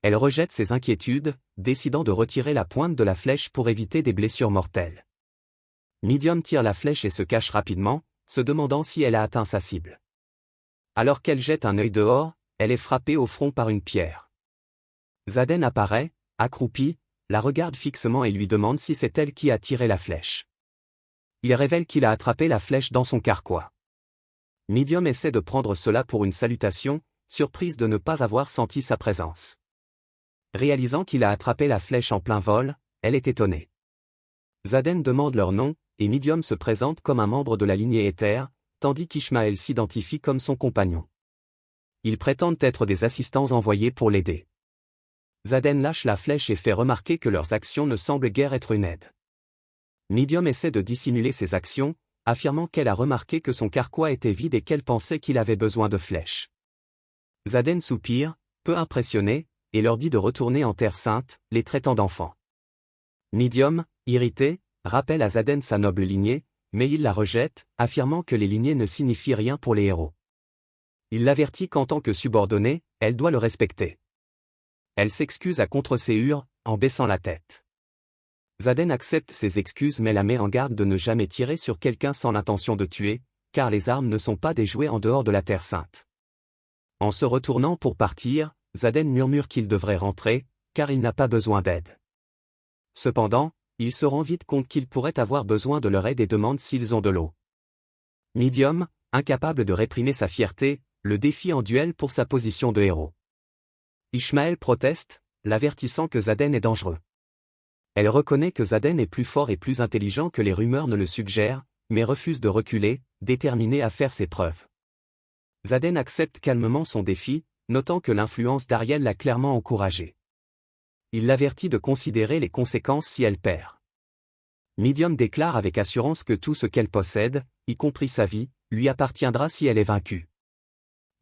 Elle rejette ses inquiétudes, décidant de retirer la pointe de la flèche pour éviter des blessures mortelles. Midium tire la flèche et se cache rapidement, se demandant si elle a atteint sa cible. Alors qu'elle jette un œil dehors, elle est frappée au front par une pierre. Xaden apparaît, accroupi, la regarde fixement et lui demande si c'est elle qui a tiré la flèche. Il révèle qu'il a attrapé la flèche dans son carquois. Midium essaie de prendre cela pour une salutation, surprise de ne pas avoir senti sa présence. Réalisant qu'il a attrapé la flèche en plein vol, elle est étonnée. Xaden demande leur nom, et Midium se présente comme un membre de la lignée Éther, tandis qu'Ishmael s'identifie comme son compagnon. Ils prétendent être des assistants envoyés pour l'aider. Xaden lâche la flèche et fait remarquer que leurs actions ne semblent guère être une aide. Midium essaie de dissimuler ses actions, affirmant qu'elle a remarqué que son carquois était vide et qu'elle pensait qu'il avait besoin de flèches. Xaden soupire, peu impressionné, et leur dit de retourner en Terre Sainte, les traitant d'enfants. Midium, irrité, rappelle à Xaden sa noble lignée, mais il la rejette, affirmant que les lignées ne signifient rien pour les héros. Il l'avertit qu'en tant que subordonnée, elle doit le respecter. Elle s'excuse à contre-Séhur, en baissant la tête. Xaden accepte ses excuses mais la met en garde de ne jamais tirer sur quelqu'un sans l'intention de tuer, car les armes ne sont pas des jouets en dehors de la Terre Sainte. En se retournant pour partir, Xaden murmure qu'il devrait rentrer, car il n'a pas besoin d'aide. Cependant, il se rend vite compte qu'il pourrait avoir besoin de leur aide et demande s'ils ont de l'eau. Midium, incapable de réprimer sa fierté, le défie en duel pour sa position de héros. Ishmael proteste, l'avertissant que Xaden est dangereux. Elle reconnaît que Xaden est plus fort et plus intelligent que les rumeurs ne le suggèrent, mais refuse de reculer, déterminé à faire ses preuves. Xaden accepte calmement son défi, notant que l'influence d'Ariel l'a clairement encouragé. Il l'avertit de considérer les conséquences si elle perd. Midium déclare avec assurance que tout ce qu'elle possède, y compris sa vie, lui appartiendra si elle est vaincue.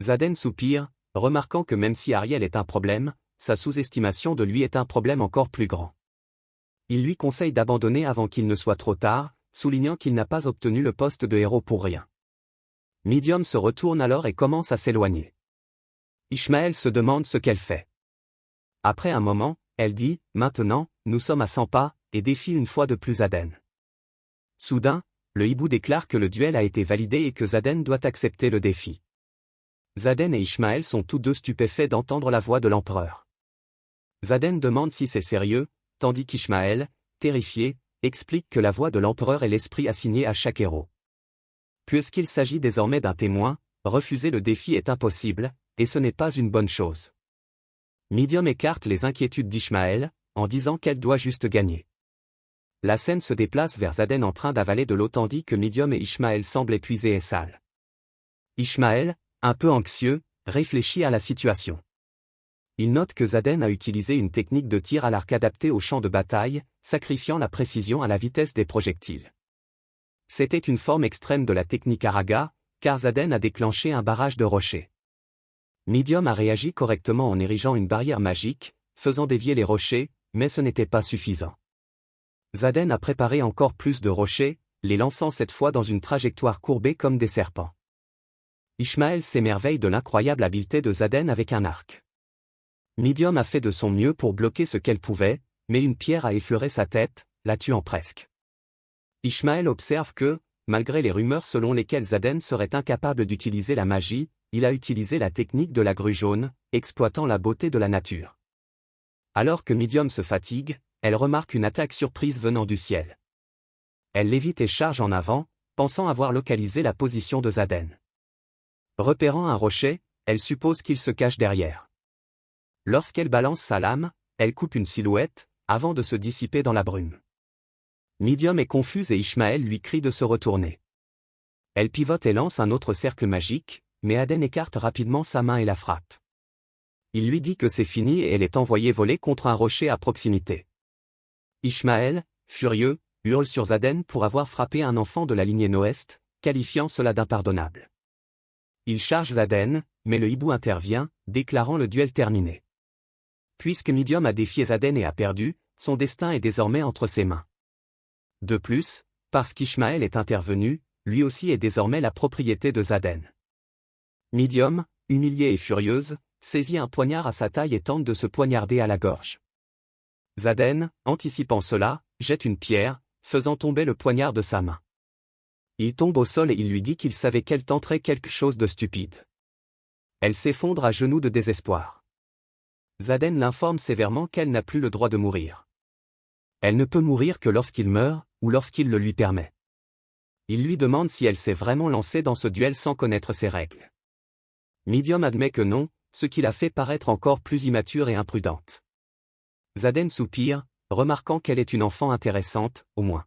Xaden soupire, remarquant que même si Ariel est un problème, sa sous-estimation de lui est un problème encore plus grand. Il lui conseille d'abandonner avant qu'il ne soit trop tard, soulignant qu'il n'a pas obtenu le poste de héros pour rien. Midium se retourne alors et commence à s'éloigner. Ishmael se demande ce qu'elle fait. Après un moment, elle dit « Maintenant, nous sommes à 100 pas », et défie une fois de plus Xaden. Soudain, le hibou déclare que le duel a été validé et que Xaden doit accepter le défi. Xaden et Ishmael sont tous deux stupéfaits d'entendre la voix de l'empereur. Xaden demande si c'est sérieux, tandis qu'Ishmael, terrifié, explique que la voix de l'empereur est l'esprit assigné à chaque héros. Puisqu'il s'agit désormais d'un témoin, refuser le défi est impossible, et ce n'est pas une bonne chose. Midium écarte les inquiétudes d'Ishmael, en disant qu'elle doit juste gagner. La scène se déplace vers Xaden en train d'avaler de l'eau tandis que Midium et Ishmael semblent épuisés et sales. Ishmael, un peu anxieux, réfléchit à la situation. Il note que Xaden a utilisé une technique de tir à l'arc adaptée au champ de bataille, sacrifiant la précision à la vitesse des projectiles. C'était une forme extrême de la technique Araga, car Xaden a déclenché un barrage de rochers. Midium a réagi correctement en érigeant une barrière magique, faisant dévier les rochers, mais ce n'était pas suffisant. Xaden a préparé encore plus de rochers, les lançant cette fois dans une trajectoire courbée comme des serpents. Ishmael s'émerveille de l'incroyable habileté de Xaden avec un arc. Midium a fait de son mieux pour bloquer ce qu'elle pouvait, mais une pierre a effleuré sa tête, la tuant presque. Ishmael observe que, malgré les rumeurs selon lesquelles Xaden serait incapable d'utiliser la magie, il a utilisé la technique de la grue jaune, exploitant la beauté de la nature. Alors que Midium se fatigue, elle remarque une attaque surprise venant du ciel. Elle l'évite et charge en avant, pensant avoir localisé la position de Xaden. Repérant un rocher, elle suppose qu'il se cache derrière. Lorsqu'elle balance sa lame, elle coupe une silhouette, avant de se dissiper dans la brume. Midium est confuse et Ishmael lui crie de se retourner. Elle pivote et lance un autre cercle magique, mais Xaden écarte rapidement sa main et la frappe. Il lui dit que c'est fini et elle est envoyée voler contre un rocher à proximité. Ishmael, furieux, hurle sur Xaden pour avoir frappé un enfant de la lignée Noest, qualifiant cela d'impardonnable. Il charge Xaden, mais le hibou intervient, déclarant le duel terminé. Puisque Midium a défié Xaden et a perdu, son destin est désormais entre ses mains. De plus, parce qu'Ishmael est intervenu, lui aussi est désormais la propriété de Xaden. Midium, humiliée et furieuse, saisit un poignard à sa taille et tente de se poignarder à la gorge. Zaden, anticipant cela, jette une pierre, faisant tomber le poignard de sa main. Il tombe au sol et il lui dit qu'il savait qu'elle tenterait quelque chose de stupide. Elle s'effondre à genoux de désespoir. Zaden l'informe sévèrement qu'elle n'a plus le droit de mourir. Elle ne peut mourir que lorsqu'il meurt, ou lorsqu'il le lui permet. Il lui demande si elle s'est vraiment lancée dans ce duel sans connaître ses règles. Midium admet que non, ce qui la fait paraître encore plus immature et imprudente. Zaden soupire, remarquant qu'elle est une enfant intéressante, au moins.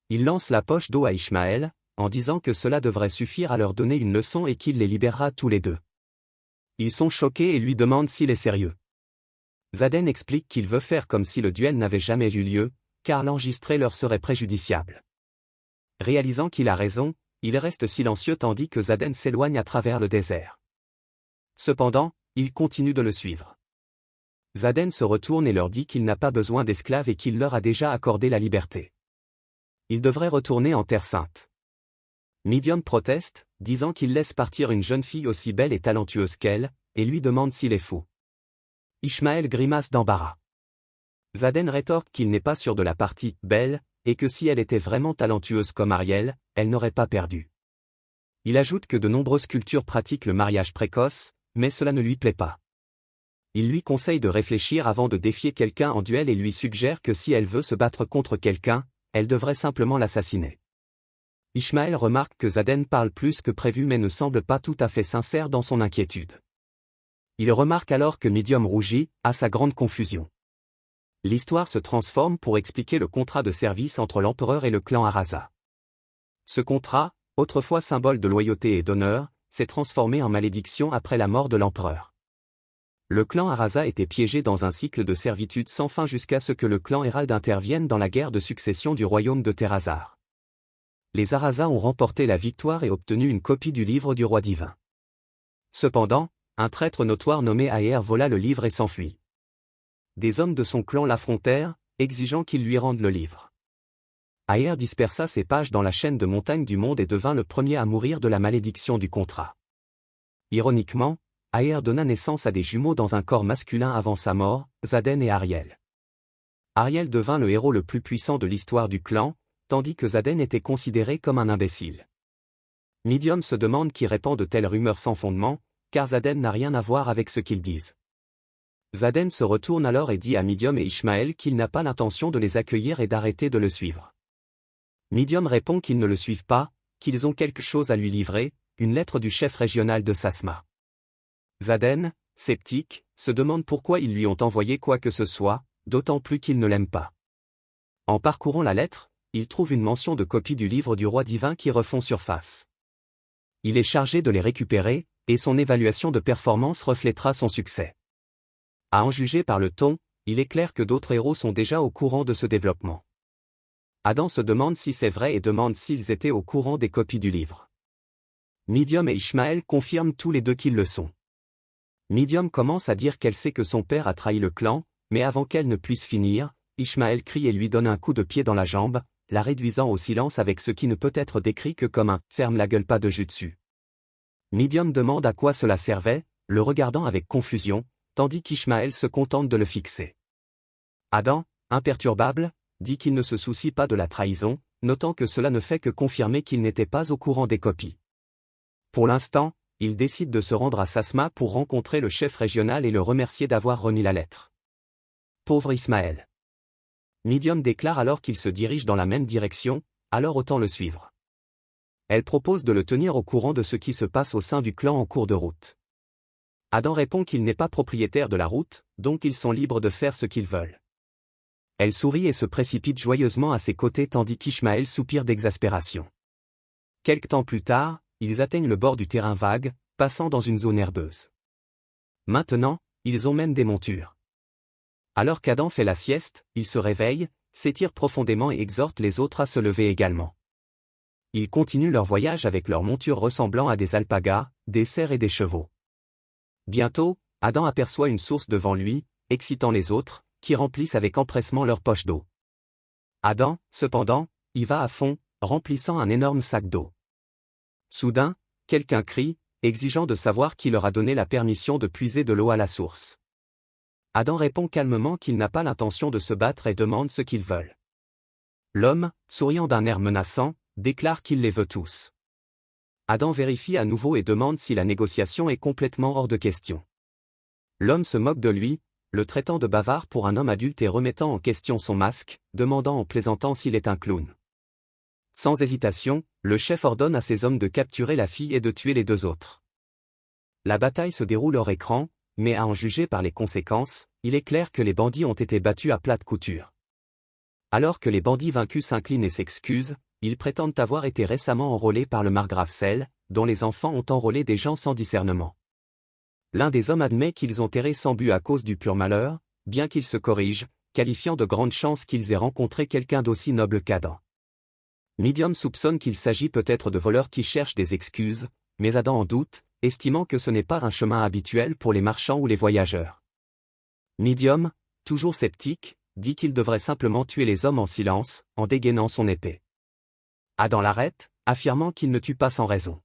Il lance la poche d'eau à Ishmael, en disant que cela devrait suffire à leur donner une leçon et qu'il les libérera tous les deux. Ils sont choqués et lui demandent s'il est sérieux. Zaden explique qu'il veut faire comme si le duel n'avait jamais eu lieu, car l'enregistrer leur serait préjudiciable. Réalisant qu'il a raison, il reste silencieux tandis que Zaden s'éloigne à travers le désert. Cependant, il continue de le suivre. Zaden se retourne et leur dit qu'il n'a pas besoin d'esclaves et qu'il leur a déjà accordé la liberté. Il devrait retourner en Terre Sainte. Midium proteste, disant qu'il laisse partir une jeune fille aussi belle et talentueuse qu'elle, et lui demande s'il est fou. Ishmael grimace d'embarras. Zaden rétorque qu'il n'est pas sûr de la partie « belle », et que si elle était vraiment talentueuse comme Ariel, elle n'aurait pas perdu. Il ajoute que de nombreuses cultures pratiquent le mariage précoce, mais cela ne lui plaît pas. Il lui conseille de réfléchir avant de défier quelqu'un en duel et lui suggère que si elle veut se battre contre quelqu'un, elle devrait simplement l'assassiner. Ishmael remarque que Zaden parle plus que prévu mais ne semble pas tout à fait sincère dans son inquiétude. Il remarque alors que Midium rougit, à sa grande confusion. L'histoire se transforme pour expliquer le contrat de service entre l'empereur et le clan Arasa. Ce contrat, autrefois symbole de loyauté et d'honneur, s'est transformé en malédiction après la mort de l'empereur. Le clan Arasa était piégé dans un cycle de servitude sans fin jusqu'à ce que le clan Hérald intervienne dans la guerre de succession du royaume de Terrazar. Les Arasa ont remporté la victoire et obtenu une copie du livre du roi divin. Cependant, un traître notoire nommé Aer vola le livre et s'enfuit. Des hommes de son clan l'affrontèrent, exigeant qu'il lui rende le livre. Aer dispersa ses pages dans la chaîne de montagnes du monde et devint le premier à mourir de la malédiction du contrat. Ironiquement, Aer donna naissance à des jumeaux dans un corps masculin avant sa mort, Zaden et Ariel. Ariel devint le héros le plus puissant de l'histoire du clan, tandis que Zaden était considéré comme un imbécile. Midium se demande qui répand de telles rumeurs sans fondement, car Zaden n'a rien à voir avec ce qu'ils disent. Zaden se retourne alors et dit à Midium et Ishmael qu'il n'a pas l'intention de les accueillir et d'arrêter de le suivre. Midium répond qu'ils ne le suivent pas, qu'ils ont quelque chose à lui livrer, une lettre du chef régional de Sasma. Zaden, sceptique, se demande pourquoi ils lui ont envoyé quoi que ce soit, d'autant plus qu'il ne l'aime pas. En parcourant la lettre, il trouve une mention de copie du livre du roi divin qui refont surface. Il est chargé de les récupérer, et son évaluation de performance reflètera son succès. À en juger par le ton, il est clair que d'autres héros sont déjà au courant de ce développement. Adam se demande si c'est vrai et demande s'ils étaient au courant des copies du livre. Midium et Ishmael confirment tous les deux qu'ils le sont. Midium commence à dire qu'elle sait que son père a trahi le clan, mais avant qu'elle ne puisse finir, Ishmael crie et lui donne un coup de pied dans la jambe, la réduisant au silence avec ce qui ne peut être décrit que comme un « ferme la gueule pas de jutsu ». Midium demande à quoi cela servait, le regardant avec confusion, tandis qu'Ishmael se contente de le fixer. Adam, imperturbable, dit qu'il ne se soucie pas de la trahison, notant que cela ne fait que confirmer qu'il n'était pas au courant des copies. Pour l'instant, il décide de se rendre à Sasma pour rencontrer le chef régional et le remercier d'avoir remis la lettre. Pauvre Ishmael. Midium déclare alors qu'il se dirige dans la même direction, alors autant le suivre. Elle propose de le tenir au courant de ce qui se passe au sein du clan en cours de route. Adam répond qu'il n'est pas propriétaire de la route, donc ils sont libres de faire ce qu'ils veulent. Elle sourit et se précipite joyeusement à ses côtés tandis qu'Ishmael soupire d'exaspération. Quelque temps plus tard, ils atteignent le bord du terrain vague, passant dans une zone herbeuse. Maintenant, ils ont même des montures. Alors qu'Adam fait la sieste, il se réveille, s'étire profondément et exhorte les autres à se lever également. Ils continuent leur voyage avec leurs montures ressemblant à des alpagas, des cerfs et des chevaux. Bientôt, Adam aperçoit une source devant lui, excitant les autres, qui remplissent avec empressement leurs poches d'eau. Adam, cependant, y va à fond, remplissant un énorme sac d'eau. Soudain, quelqu'un crie, exigeant de savoir qui leur a donné la permission de puiser de l'eau à la source. Adam répond calmement qu'il n'a pas l'intention de se battre et demande ce qu'ils veulent. L'homme, souriant d'un air menaçant, déclare qu'il les veut tous. Adam vérifie à nouveau et demande si la négociation est complètement hors de question. L'homme se moque de lui, le traitant de bavard pour un homme adulte et remettant en question son masque, demandant en plaisantant s'il est un clown. Sans hésitation, le chef ordonne à ses hommes de capturer la fille et de tuer les deux autres. La bataille se déroule hors écran, mais à en juger par les conséquences, il est clair que les bandits ont été battus à plate couture. Alors que les bandits vaincus s'inclinent et s'excusent, ils prétendent avoir été récemment enrôlés par le margrave Sel, dont les enfants ont enrôlé des gens sans discernement. L'un des hommes admet qu'ils ont erré sans but à cause du pur malheur, bien qu'ils se corrigent, qualifiant de grande chance qu'ils aient rencontré quelqu'un d'aussi noble qu'Adam. Midian soupçonne qu'il s'agit peut-être de voleurs qui cherchent des excuses, mais Adam en doute, estimant que ce n'est pas un chemin habituel pour les marchands ou les voyageurs. Midian, toujours sceptique, dit qu'il devrait simplement tuer les hommes en silence, en dégainant son épée. Adam l'arrête, affirmant qu'il ne tue pas sans raison.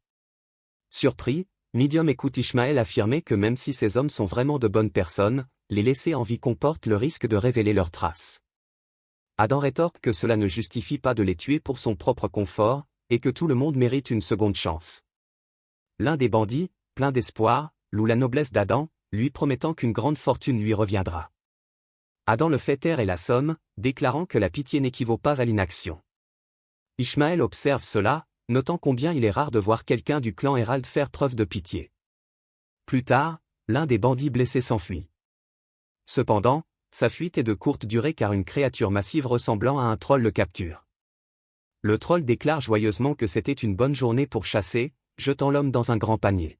Surpris, Midian écoute Ishmaël affirmer que même si ces hommes sont vraiment de bonnes personnes, les laisser en vie comporte le risque de révéler leurs traces. Adam rétorque que cela ne justifie pas de les tuer pour son propre confort, et que tout le monde mérite une seconde chance. L'un des bandits, plein d'espoir, loue la noblesse d'Adam, lui promettant qu'une grande fortune lui reviendra. Adam le fait taire et l'assomme, déclarant que la pitié n'équivaut pas à l'inaction. Ishmaël observe cela, notant combien il est rare de voir quelqu'un du clan Hérald faire preuve de pitié. Plus tard, l'un des bandits blessés s'enfuit. Cependant, sa fuite est de courte durée car une créature massive ressemblant à un troll le capture. Le troll déclare joyeusement que c'était une bonne journée pour chasser, jetant l'homme dans un grand panier.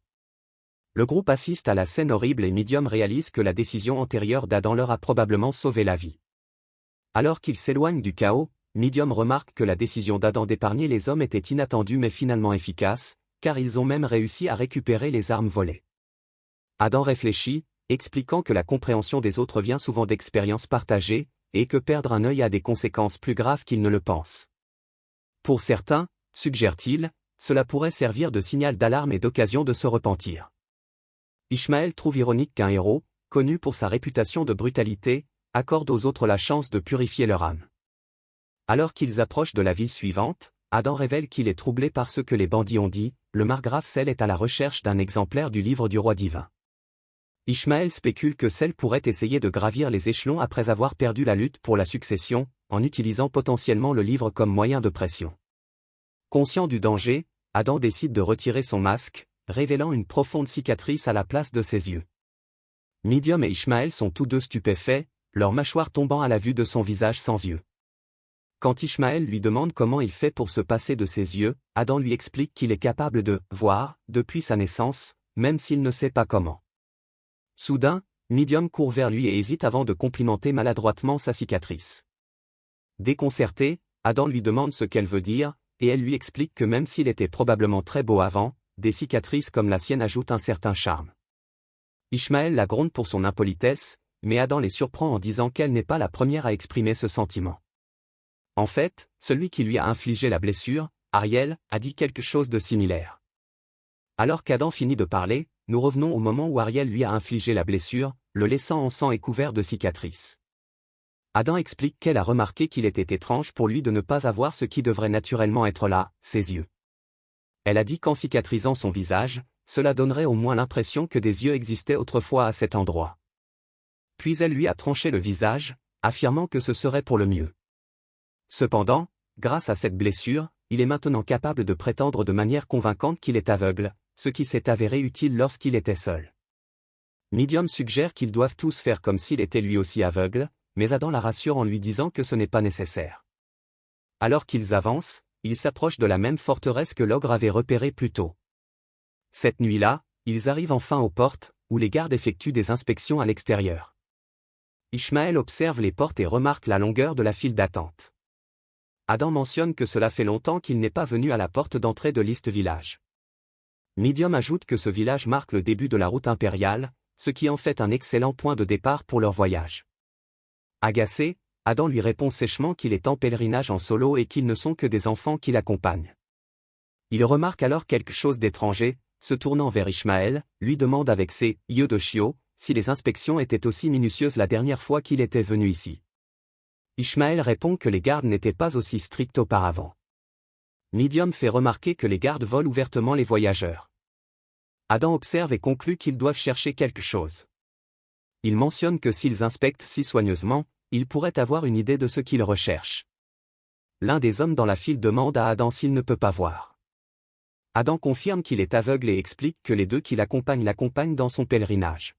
Le groupe assiste à la scène horrible et Midian réalise que la décision antérieure d'Adam leur a probablement sauvé la vie. Alors qu'il s'éloigne du chaos, Midian remarque que la décision d'Adam d'épargner les hommes était inattendue mais finalement efficace, car ils ont même réussi à récupérer les armes volées. Adam réfléchit, expliquant que la compréhension des autres vient souvent d'expériences partagées, et que perdre un œil a des conséquences plus graves qu'ils ne le pensent. Pour certains, suggère-t-il, cela pourrait servir de signal d'alarme et d'occasion de se repentir. Ishmaël trouve ironique qu'un héros, connu pour sa réputation de brutalité, accorde aux autres la chance de purifier leur âme. Alors qu'ils approchent de la ville suivante, Adam révèle qu'il est troublé par ce que les bandits ont dit, le margrave Sel est à la recherche d'un exemplaire du livre du roi divin. Ishmaël spécule que Sel pourrait essayer de gravir les échelons après avoir perdu la lutte pour la succession, en utilisant potentiellement le livre comme moyen de pression. Conscient du danger, Adam décide de retirer son masque, révélant une profonde cicatrice à la place de ses yeux. Midian et Ishmaël sont tous deux stupéfaits, leur mâchoire tombant à la vue de son visage sans yeux. Quand Ishmaël lui demande comment il fait pour se passer de ses yeux, Adam lui explique qu'il est capable de « voir » depuis sa naissance, même s'il ne sait pas comment. Soudain, Midian court vers lui et hésite avant de complimenter maladroitement sa cicatrice. Déconcerté, Adam lui demande ce qu'elle veut dire, et elle lui explique que même s'il était probablement très beau avant, des cicatrices comme la sienne ajoutent un certain charme. Ishmaël la gronde pour son impolitesse, mais Adam les surprend en disant qu'elle n'est pas la première à exprimer ce sentiment. En fait, celui qui lui a infligé la blessure, Ariel, a dit quelque chose de similaire. Alors qu'Adam finit de parler, nous revenons au moment où Ariel lui a infligé la blessure, le laissant en sang et couvert de cicatrices. Adam explique qu'elle a remarqué qu'il était étrange pour lui de ne pas avoir ce qui devrait naturellement être là, ses yeux. Elle a dit qu'en cicatrisant son visage, cela donnerait au moins l'impression que des yeux existaient autrefois à cet endroit. Puis elle lui a tranché le visage, affirmant que ce serait pour le mieux. Cependant, grâce à cette blessure, il est maintenant capable de prétendre de manière convaincante qu'il est aveugle, ce qui s'est avéré utile lorsqu'il était seul. Midian suggère qu'ils doivent tous faire comme s'il était lui aussi aveugle, mais Adam la rassure en lui disant que ce n'est pas nécessaire. Alors qu'ils avancent, ils s'approchent de la même forteresse que l'ogre avait repérée plus tôt. Cette nuit-là, ils arrivent enfin aux portes, où les gardes effectuent des inspections à l'extérieur. Ishmaël observe les portes et remarque la longueur de la file d'attente. Adam mentionne que cela fait longtemps qu'il n'est pas venu à la porte d'entrée de l'East Village. Midian ajoute que ce village marque le début de la route impériale, ce qui en fait un excellent point de départ pour leur voyage. Agacé, Adam lui répond sèchement qu'il est en pèlerinage en solo et qu'ils ne sont que des enfants qui l'accompagnent. Il remarque alors quelque chose d'étranger, se tournant vers Ishmaël, lui demande avec ses yeux de chiot si les inspections étaient aussi minutieuses la dernière fois qu'il était venu ici. Ishmaël répond que les gardes n'étaient pas aussi stricts auparavant. Midian fait remarquer que les gardes volent ouvertement les voyageurs. Adam observe et conclut qu'ils doivent chercher quelque chose. Il mentionne que s'ils inspectent si soigneusement, ils pourraient avoir une idée de ce qu'ils recherchent. L'un des hommes dans la file demande à Adam s'il ne peut pas voir. Adam confirme qu'il est aveugle et explique que les deux qui l'accompagnent dans son pèlerinage.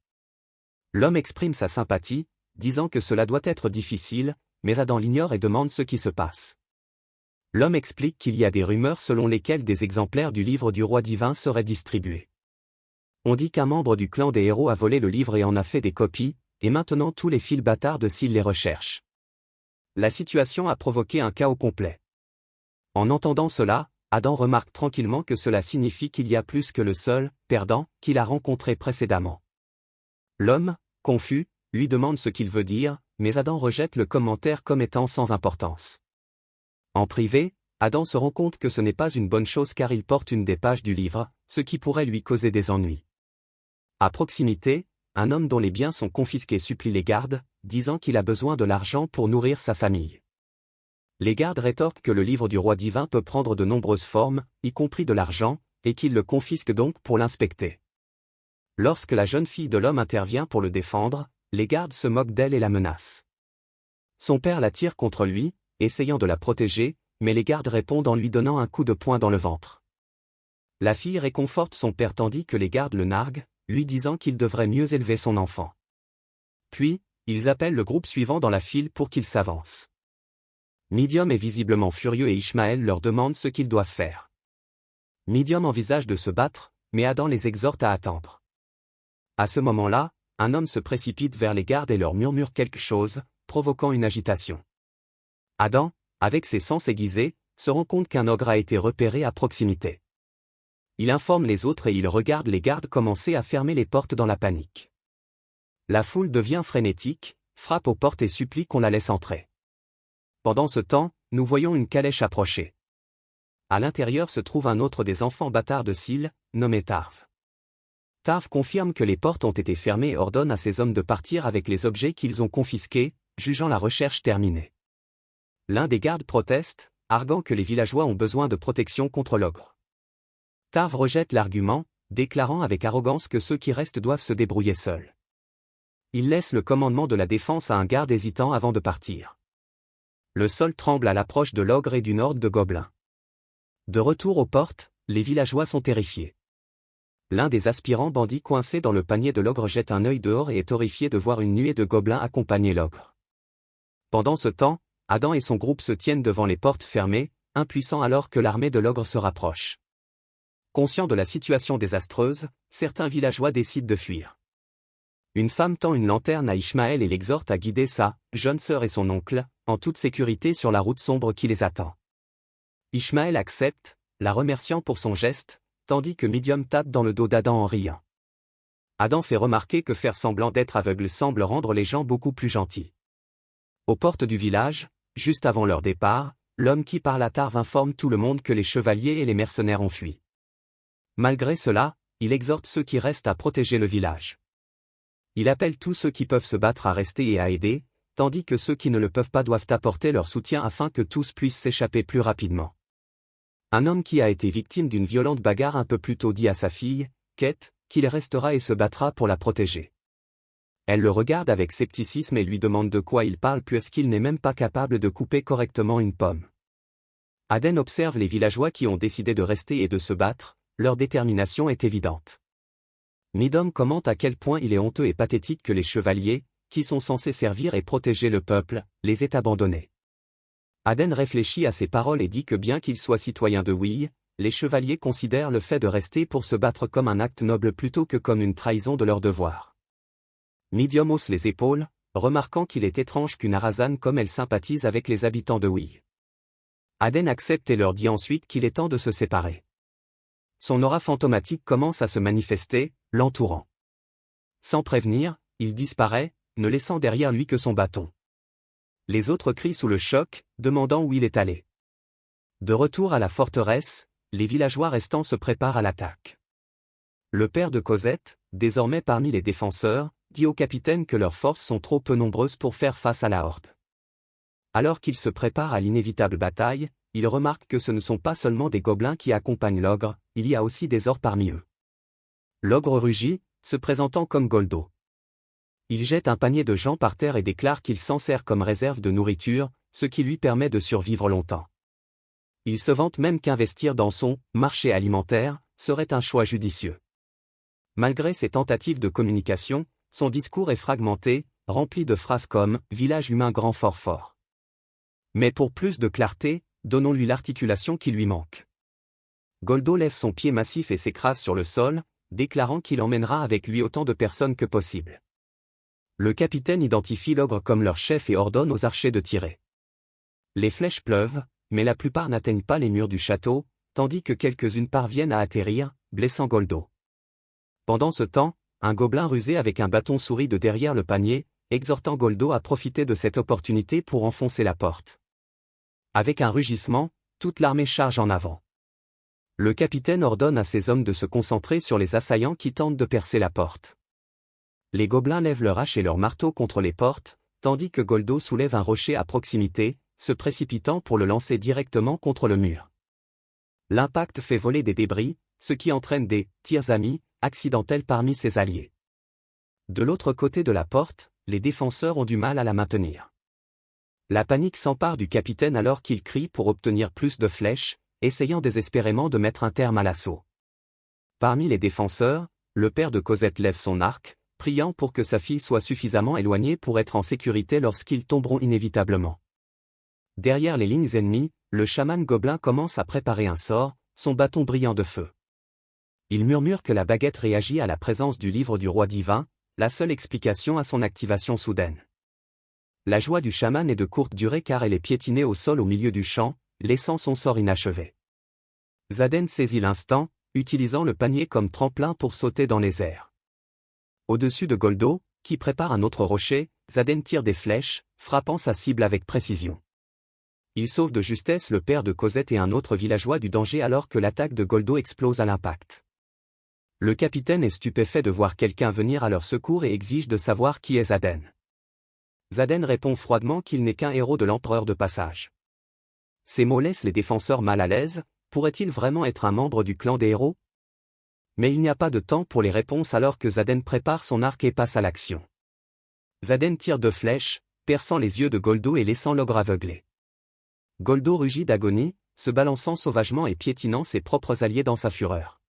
L'homme exprime sa sympathie, disant que cela doit être difficile, mais Adam l'ignore et demande ce qui se passe. L'homme explique qu'il y a des rumeurs selon lesquelles des exemplaires du livre du roi divin seraient distribués. On dit qu'un membre du clan des héros a volé le livre et en a fait des copies, et maintenant tous les fils bâtards de s'ils les recherchent. La situation a provoqué un chaos complet. En entendant cela, Adam remarque tranquillement que cela signifie qu'il y a plus que le seul perdant qu'il a rencontré précédemment. L'homme, confus, lui demande ce qu'il veut dire, mais Adam rejette le commentaire comme étant sans importance. En privé, Adam se rend compte que ce n'est pas une bonne chose car il porte une des pages du livre, ce qui pourrait lui causer des ennuis. À proximité, un homme dont les biens sont confisqués supplie les gardes, disant qu'il a besoin de l'argent pour nourrir sa famille. Les gardes rétorquent que le livre du roi divin peut prendre de nombreuses formes, y compris de l'argent, et qu'ils le confisquent donc pour l'inspecter. Lorsque la jeune fille de l'homme intervient pour le défendre, les gardes se moquent d'elle et la menacent. Son père la tire contre lui, essayant de la protéger, mais les gardes répondent en lui donnant un coup de poing dans le ventre. La fille réconforte son père tandis que les gardes le narguent, lui disant qu'il devrait mieux élever son enfant. Puis, ils appellent le groupe suivant dans la file pour qu'ils s'avancent. Midian est visiblement furieux et Ishmaël leur demande ce qu'ils doivent faire. Midian envisage de se battre, mais Adam les exhorte à attendre. À ce moment-là, un homme se précipite vers les gardes et leur murmure quelque chose, provoquant une agitation. Adam, avec ses sens aiguisés, se rend compte qu'un ogre a été repéré à proximité. Il informe les autres et il regarde les gardes commencer à fermer les portes dans la panique. La foule devient frénétique, frappe aux portes et supplie qu'on la laisse entrer. Pendant ce temps, nous voyons une calèche approcher. À l'intérieur se trouve un autre des enfants bâtards de Syl, nommé Tarv. Tarv confirme que les portes ont été fermées et ordonne à ses hommes de partir avec les objets qu'ils ont confisqués, jugeant la recherche terminée. L'un des gardes proteste, arguant que les villageois ont besoin de protection contre l'ogre. Tarv rejette l'argument, déclarant avec arrogance que ceux qui restent doivent se débrouiller seuls. Il laisse le commandement de la défense à un garde hésitant avant de partir. Le sol tremble à l'approche de l'ogre et d'une horde de gobelins. De retour aux portes, les villageois sont terrifiés. L'un des aspirants bandits coincés dans le panier de l'ogre jette un œil dehors et est horrifié de voir une nuée de gobelins accompagner l'ogre. Pendant ce temps, Adam et son groupe se tiennent devant les portes fermées, impuissants alors que l'armée de l'ogre se rapproche. Conscients de la situation désastreuse, certains villageois décident de fuir. Une femme tend une lanterne à Ishmaël et l'exhorte à guider sa jeune sœur et son oncle, en toute sécurité sur la route sombre qui les attend. Ishmaël accepte, la remerciant pour son geste, tandis que Midian tape dans le dos d'Adam en riant. Adam fait remarquer que faire semblant d'être aveugle semble rendre les gens beaucoup plus gentils. Aux portes du village, juste avant leur départ, l'homme qui parle à Tarv informe tout le monde que les chevaliers et les mercenaires ont fui. Malgré cela, il exhorte ceux qui restent à protéger le village. Il appelle tous ceux qui peuvent se battre à rester et à aider, tandis que ceux qui ne le peuvent pas doivent apporter leur soutien afin que tous puissent s'échapper plus rapidement. Un homme qui a été victime d'une violente bagarre un peu plus tôt dit à sa fille, Kate, qu'il restera et se battra pour la protéger. Elle le regarde avec scepticisme et lui demande de quoi il parle puisqu'il n'est même pas capable de couper correctement une pomme. Aden observe les villageois qui ont décidé de rester et de se battre, leur détermination est évidente. Midian commente à quel point il est honteux et pathétique que les chevaliers, qui sont censés servir et protéger le peuple, les aient abandonnés. Aden réfléchit à ces paroles et dit que bien qu'ils soient citoyens de Will, les chevaliers considèrent le fait de rester pour se battre comme un acte noble plutôt que comme une trahison de leur devoir. Midian hausse les épaules, remarquant qu'il est étrange qu'une Arazane comme elle sympathise avec les habitants de Will. Aden accepte et leur dit ensuite qu'il est temps de se séparer. Son aura fantomatique commence à se manifester, l'entourant. Sans prévenir, il disparaît, ne laissant derrière lui que son bâton. Les autres crient sous le choc, demandant où il est allé. De retour à la forteresse, les villageois restants se préparent à l'attaque. Le père de Cosette, désormais parmi les défenseurs, dit au capitaine que leurs forces sont trop peu nombreuses pour faire face à la horde. Alors qu'il se prépare à l'inévitable bataille, il remarque que ce ne sont pas seulement des gobelins qui accompagnent l'ogre, il y a aussi des orques parmi eux. L'ogre rugit, se présentant comme Goldo. Il jette un panier de gens par terre et déclare qu'il s'en sert comme réserve de nourriture, ce qui lui permet de survivre longtemps. Il se vante même qu'investir dans son « marché alimentaire » serait un choix judicieux. Malgré ses tentatives de communication, son discours est fragmenté, rempli de phrases comme « village humain grand fort fort ». Mais pour plus de clarté, donnons-lui l'articulation qui lui manque. Goldo lève son pied massif et s'écrase sur le sol, déclarant qu'il emmènera avec lui autant de personnes que possible. Le capitaine identifie l'ogre comme leur chef et ordonne aux archers de tirer. Les flèches pleuvent, mais la plupart n'atteignent pas les murs du château, tandis que quelques-unes parviennent à atterrir, blessant Goldo. Pendant ce temps, un gobelin rusé avec un bâton sourit de derrière le panier, exhortant Goldo à profiter de cette opportunité pour enfoncer la porte. Avec un rugissement, toute l'armée charge en avant. Le capitaine ordonne à ses hommes de se concentrer sur les assaillants qui tentent de percer la porte. Les gobelins lèvent leurs haches et leurs marteaux contre les portes, tandis que Goldo soulève un rocher à proximité, se précipitant pour le lancer directement contre le mur. L'impact fait voler des débris, ce qui entraîne des « tirs amis » accidentels parmi ses alliés. De l'autre côté de la porte, les défenseurs ont du mal à la maintenir. La panique s'empare du capitaine alors qu'il crie pour obtenir plus de flèches, essayant désespérément de mettre un terme à l'assaut. Parmi les défenseurs, le père de Cosette lève son arc, priant pour que sa fille soit suffisamment éloignée pour être en sécurité lorsqu'ils tomberont inévitablement. Derrière les lignes ennemies, le chaman gobelin commence à préparer un sort, son bâton brillant de feu. Il murmure que la baguette réagit à la présence du livre du roi divin, la seule explication à son activation soudaine. La joie du chaman est de courte durée car elle est piétinée au sol au milieu du champ, laissant son sort inachevé. Zaden saisit l'instant, utilisant le panier comme tremplin pour sauter dans les airs. Au-dessus de Goldo, qui prépare un autre rocher, Zaden tire des flèches, frappant sa cible avec précision. Il sauve de justesse le père de Cosette et un autre villageois du danger alors que l'attaque de Goldo explose à l'impact. Le capitaine est stupéfait de voir quelqu'un venir à leur secours et exige de savoir qui est Zaden. Zaden répond froidement qu'il n'est qu'un héros de l'empereur de passage. Ces mots laissent les défenseurs mal à l'aise, pourrait-il vraiment être un membre du clan des héros? Mais il n'y a pas de temps pour les réponses alors que Zaden prépare son arc et passe à l'action. Zaden tire 2 flèches, perçant les yeux de Goldo et laissant l'ogre aveuglé. Goldo rugit d'agonie, se balançant sauvagement et piétinant ses propres alliés dans sa fureur.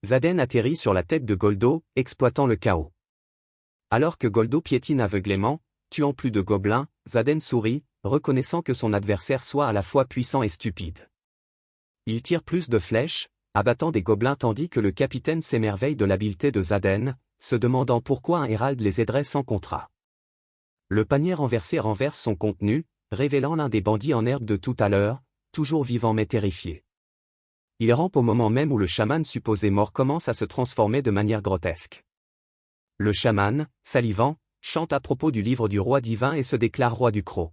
Zaden atterrit sur la tête de Goldo, exploitant le chaos. Alors que Goldo piétine aveuglément, tuant plus de gobelins, Zaden sourit, reconnaissant que son adversaire soit à la fois puissant et stupide. Il tire plus de flèches, abattant des gobelins tandis que le capitaine s'émerveille de l'habileté de Zaden, se demandant pourquoi un hérald les aiderait sans contrat. Le panier renversé renverse son contenu, révélant l'un des bandits en herbe de tout à l'heure, toujours vivant mais terrifié. Il rampe au moment même où le chaman supposé mort commence à se transformer de manière grotesque. Le chaman, salivant, chante à propos du livre du roi divin et se déclare roi du croc.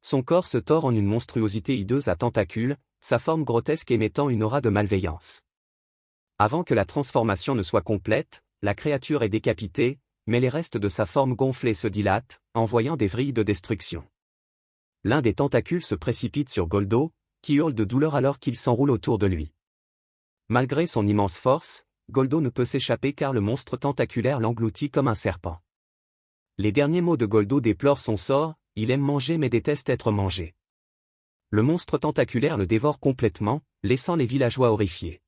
Son corps se tord en une monstruosité hideuse à tentacules, sa forme grotesque émettant une aura de malveillance. Avant que la transformation ne soit complète, la créature est décapitée, mais les restes de sa forme gonflée se dilatent, envoyant des vrilles de destruction. L'un des tentacules se précipite sur Goldo, qui hurle de douleur alors qu'il s'enroule autour de lui. Malgré son immense force, Goldo ne peut s'échapper car le monstre tentaculaire l'engloutit comme un serpent. Les derniers mots de Goldo déplorent son sort, il aime manger mais déteste être mangé. Le monstre tentaculaire le dévore complètement, laissant les villageois horrifiés.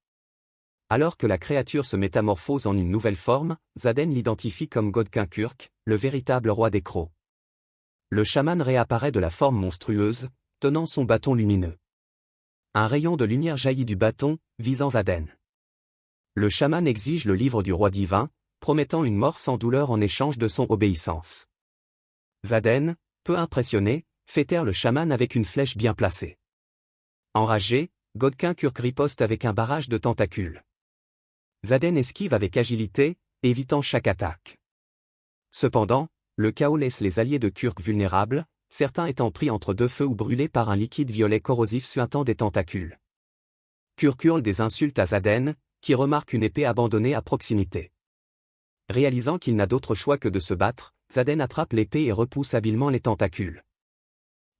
Alors que la créature se métamorphose en une nouvelle forme, Zaden l'identifie comme Godkinkürk, le véritable roi des crocs. Le chaman réapparaît de la forme monstrueuse, tenant son bâton lumineux. Un rayon de lumière jaillit du bâton, visant Zaden. Le chaman exige le livre du roi divin, promettant une mort sans douleur en échange de son obéissance. Zaden, peu impressionné, fait taire le chaman avec une flèche bien placée. Enragé, Godkinkürk riposte avec un barrage de tentacules. Zaden esquive avec agilité, évitant chaque attaque. Cependant, le chaos laisse les alliés de Kürk vulnérables, certains étant pris entre 2 feux ou brûlés par un liquide violet corrosif suintant des tentacules. Kürk hurle des insultes à Zaden, qui remarque une épée abandonnée à proximité. Réalisant qu'il n'a d'autre choix que de se battre, Xaden attrape l'épée et repousse habilement les tentacules.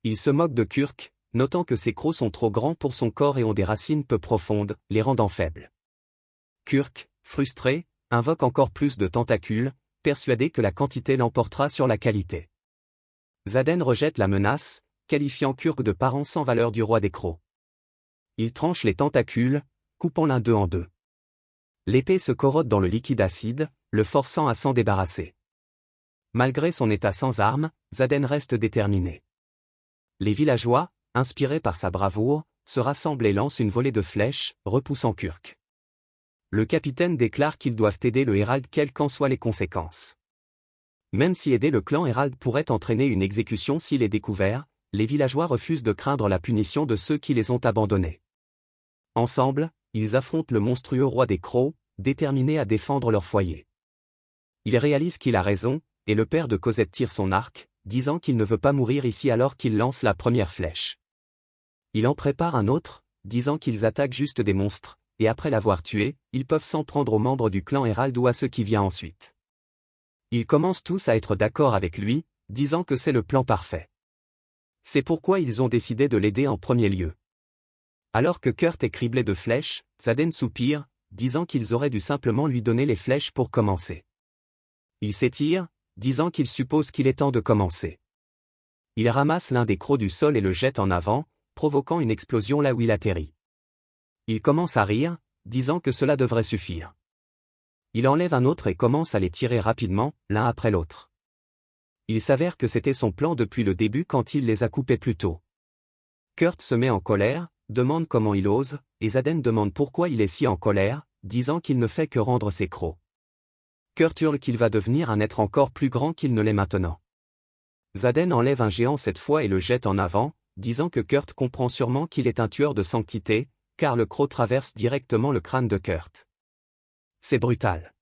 Il se moque de Kurk, notant que ses crocs sont trop grands pour son corps et ont des racines peu profondes, les rendant faibles. Kurk, frustré, invoque encore plus de tentacules, persuadé que la quantité l'emportera sur la qualité. Xaden rejette la menace, qualifiant Kurk de parent sans valeur du roi des crocs. Il tranche les tentacules, coupant l'un d'eux en deux. L'épée se corrode dans le liquide acide, le forçant à s'en débarrasser. Malgré son état sans armes, Xaden reste déterminé. Les villageois, inspirés par sa bravoure, se rassemblent et lancent une volée de flèches, repoussant Kurk. Le capitaine déclare qu'ils doivent aider le Hérald quelles qu'en soient les conséquences. Même si aider le clan Hérald pourrait entraîner une exécution s'il est découvert, les villageois refusent de craindre la punition de ceux qui les ont abandonnés. Ensemble, ils affrontent le monstrueux roi des crocs, déterminés à défendre leur foyer. Il réalise qu'il a raison, et le père de Cosette tire son arc, disant qu'il ne veut pas mourir ici alors qu'il lance la première flèche. Il en prépare un autre, disant qu'ils attaquent juste des monstres, et après l'avoir tué, ils peuvent s'en prendre aux membres du clan Hérald ou à ceux qui viennent ensuite. Ils commencent tous à être d'accord avec lui, disant que c'est le plan parfait. C'est pourquoi ils ont décidé de l'aider en premier lieu. Alors que Kurt est criblé de flèches, Xaden soupire, disant qu'ils auraient dû simplement lui donner les flèches pour commencer. Il s'étire, disant qu'il suppose qu'il est temps de commencer. Il ramasse l'un des crocs du sol et le jette en avant, provoquant une explosion là où il atterrit. Il commence à rire, disant que cela devrait suffire. Il enlève un autre et commence à les tirer rapidement, l'un après l'autre. Il s'avère que c'était son plan depuis le début quand il les a coupés plus tôt. Kurt se met en colère, demande comment il ose, et Xaden demande pourquoi il est si en colère, disant qu'il ne fait que rendre ses crocs. Kurt hurle qu'il va devenir un être encore plus grand qu'il ne l'est maintenant. Xaden enlève un géant cette fois et le jette en avant, disant que Kurt comprend sûrement qu'il est un tueur de sanctité, car le croc traverse directement le crâne de Kurt. C'est brutal.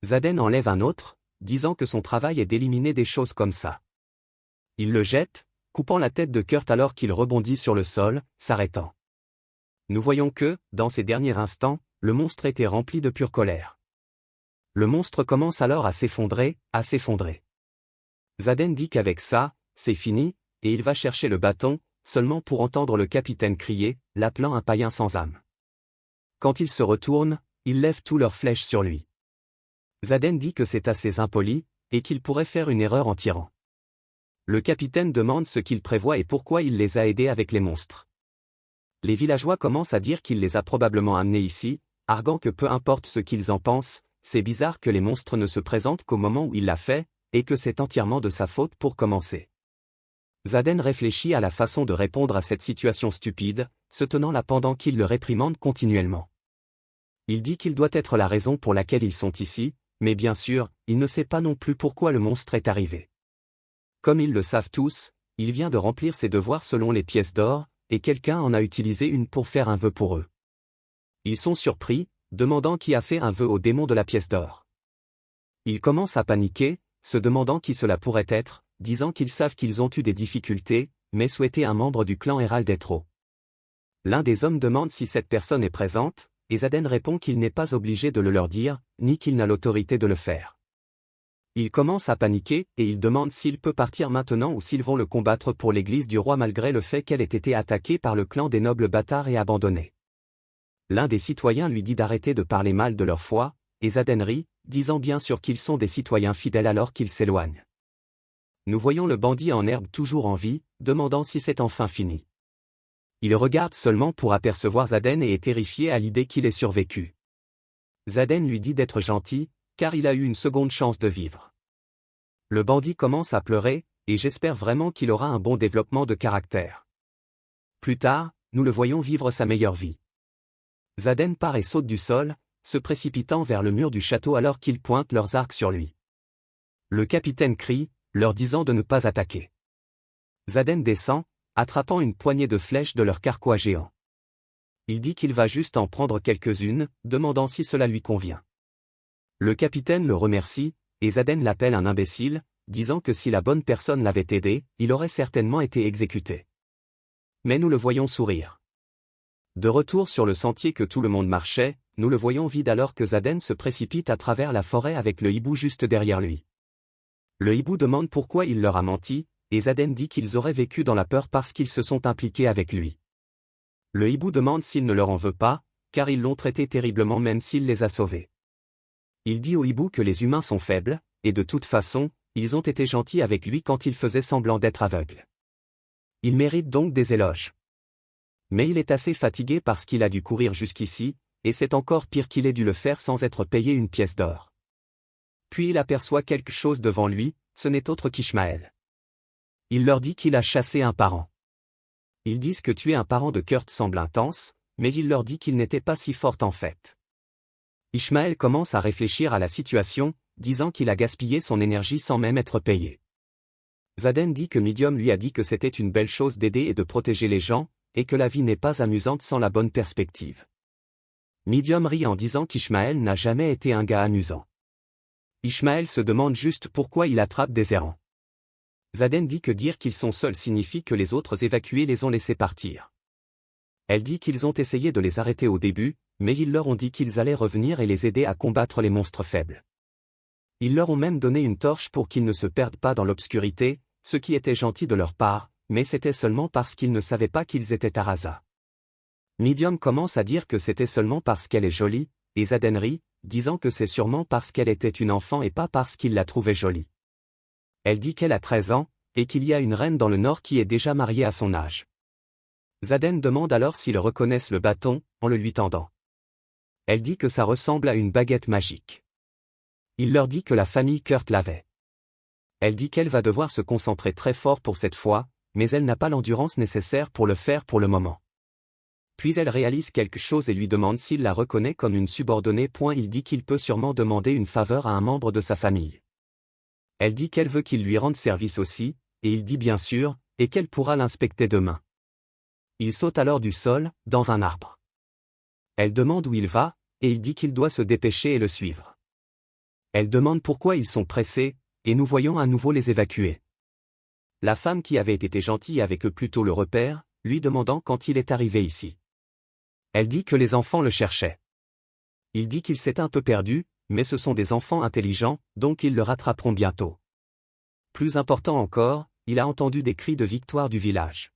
Xaden enlève un autre, disant que son travail est d'éliminer des choses comme ça. Il le jette, coupant la tête de Kurt alors qu'il rebondit sur le sol, s'arrêtant. Nous voyons que, dans ces derniers instants, le monstre était rempli de pure colère. Le monstre commence alors à s'effondrer, à s'effondrer. Xaden dit qu'avec ça, c'est fini, et il va chercher le bâton, seulement pour entendre le capitaine crier, l'appelant un païen sans âme. Quand il se retourne, ils lèvent tous leurs flèches sur lui. Xaden dit que c'est assez impoli, et qu'il pourrait faire une erreur en tirant. Le capitaine demande ce qu'il prévoit et pourquoi il les a aidés avec les monstres. Les villageois commencent à dire qu'il les a probablement amenés ici, arguant que peu importe ce qu'ils en pensent, c'est bizarre que les monstres ne se présentent qu'au moment où il l'a fait, et que c'est entièrement de sa faute pour commencer. Xaden réfléchit à la façon de répondre à cette situation stupide, se tenant là pendant qu'il le réprimande continuellement. Il dit qu'il doit être la raison pour laquelle ils sont ici, mais bien sûr, il ne sait pas non plus pourquoi le monstre est arrivé. Comme ils le savent tous, il vient de remplir ses devoirs selon les pièces d'or, et quelqu'un en a utilisé une pour faire un vœu pour eux. Ils sont surpris, demandant qui a fait un vœu au démon de la pièce d'or. Ils commencent à paniquer, se demandant qui cela pourrait être, disant qu'ils savent qu'ils ont eu des difficultés, mais souhaitaient un membre du clan Hérald d'Etro. L'un des hommes demande si cette personne est présente, et Xaden répond qu'il n'est pas obligé de le leur dire, ni qu'il n'a l'autorité de le faire. Il commence à paniquer, et il demande s'il peut partir maintenant ou s'ils vont le combattre pour l'église du roi malgré le fait qu'elle ait été attaquée par le clan des nobles bâtards et abandonnée. L'un des citoyens lui dit d'arrêter de parler mal de leur foi, et Xaden rit, disant bien sûr qu'ils sont des citoyens fidèles alors qu'ils s'éloignent. Nous voyons le bandit en herbe toujours en vie, demandant si c'est enfin fini. Il regarde seulement pour apercevoir Xaden et est terrifié à l'idée qu'il ait survécu. Xaden lui dit d'être gentil, car il a eu une seconde chance de vivre. Le bandit commence à pleurer, et j'espère vraiment qu'il aura un bon développement de caractère. Plus tard, nous le voyons vivre sa meilleure vie. Xaden part et saute du sol, se précipitant vers le mur du château alors qu'ils pointent leurs arcs sur lui. Le capitaine crie, leur disant de ne pas attaquer. Xaden descend, attrapant une poignée de flèches de leur carquois géant. Il dit qu'il va juste en prendre quelques-unes, demandant si cela lui convient. Le capitaine le remercie, et Xaden l'appelle un imbécile, disant que si la bonne personne l'avait aidé, il aurait certainement été exécuté. Mais nous le voyons sourire. De retour sur le sentier que tout le monde marchait, nous le voyons vide alors que Zaden se précipite à travers la forêt avec le hibou juste derrière lui. Le hibou demande pourquoi il leur a menti, et Zaden dit qu'ils auraient vécu dans la peur parce qu'ils se sont impliqués avec lui. Le hibou demande s'il ne leur en veut pas, car ils l'ont traité terriblement même s'il les a sauvés. Il dit au hibou que les humains sont faibles, et de toute façon, ils ont été gentils avec lui quand il faisait semblant d'être aveugle. Il mérite donc des éloges. Mais il est assez fatigué parce qu'il a dû courir jusqu'ici, et c'est encore pire qu'il ait dû le faire sans être payé une pièce d'or. Puis il aperçoit quelque chose devant lui, ce n'est autre qu'Ishmaël. Il leur dit qu'il a chassé un parent. Ils disent que tuer un parent de Kurt semble intense, mais il leur dit qu'il n'était pas si fort en fait. Ishmaël commence à réfléchir à la situation, disant qu'il a gaspillé son énergie sans même être payé. Zaden dit que Midium lui a dit que c'était une belle chose d'aider et de protéger les gens, et que la vie n'est pas amusante sans la bonne perspective. Midium rit en disant qu'Ishmaël n'a jamais été un gars amusant. Ishmaël se demande juste pourquoi il attrape des errants. Zaden dit que dire qu'ils sont seuls signifie que les autres évacués les ont laissés partir. Elle dit qu'ils ont essayé de les arrêter au début, mais ils leur ont dit qu'ils allaient revenir et les aider à combattre les monstres faibles. Ils leur ont même donné une torche pour qu'ils ne se perdent pas dans l'obscurité, ce qui était gentil de leur part, mais c'était seulement parce qu'ils ne savaient pas qu'ils étaient Arasa. Midium commence à dire que c'était seulement parce qu'elle est jolie, et Zaden rit, disant que c'est sûrement parce qu'elle était une enfant et pas parce qu'il la trouvait jolie. Elle dit qu'elle a 13 ans, et qu'il y a une reine dans le nord qui est déjà mariée à son âge. Zaden demande alors s'ils reconnaissent le bâton, en le lui tendant. Elle dit que ça ressemble à une baguette magique. Il leur dit que la famille Kurt l'avait. Elle dit qu'elle va devoir se concentrer très fort pour cette fois, mais elle n'a pas l'endurance nécessaire pour le faire pour le moment. Puis elle réalise quelque chose et lui demande s'il la reconnaît comme une subordonnée. Il dit qu'il peut sûrement demander une faveur à un membre de sa famille. Elle dit qu'elle veut qu'il lui rende service aussi, et il dit bien sûr, et qu'elle pourra l'inspecter demain. Il saute alors du sol, dans un arbre. Elle demande où il va, et il dit qu'il doit se dépêcher et le suivre. Elle demande pourquoi ils sont pressés, et nous voyons à nouveau les évacuer. La femme qui avait été gentille avec eux plus tôt le repère, lui demandant quand il est arrivé ici. Elle dit que les enfants le cherchaient. Il dit qu'il s'est un peu perdu, mais ce sont des enfants intelligents, donc ils le rattraperont bientôt. Plus important encore, il a entendu des cris de victoire du village.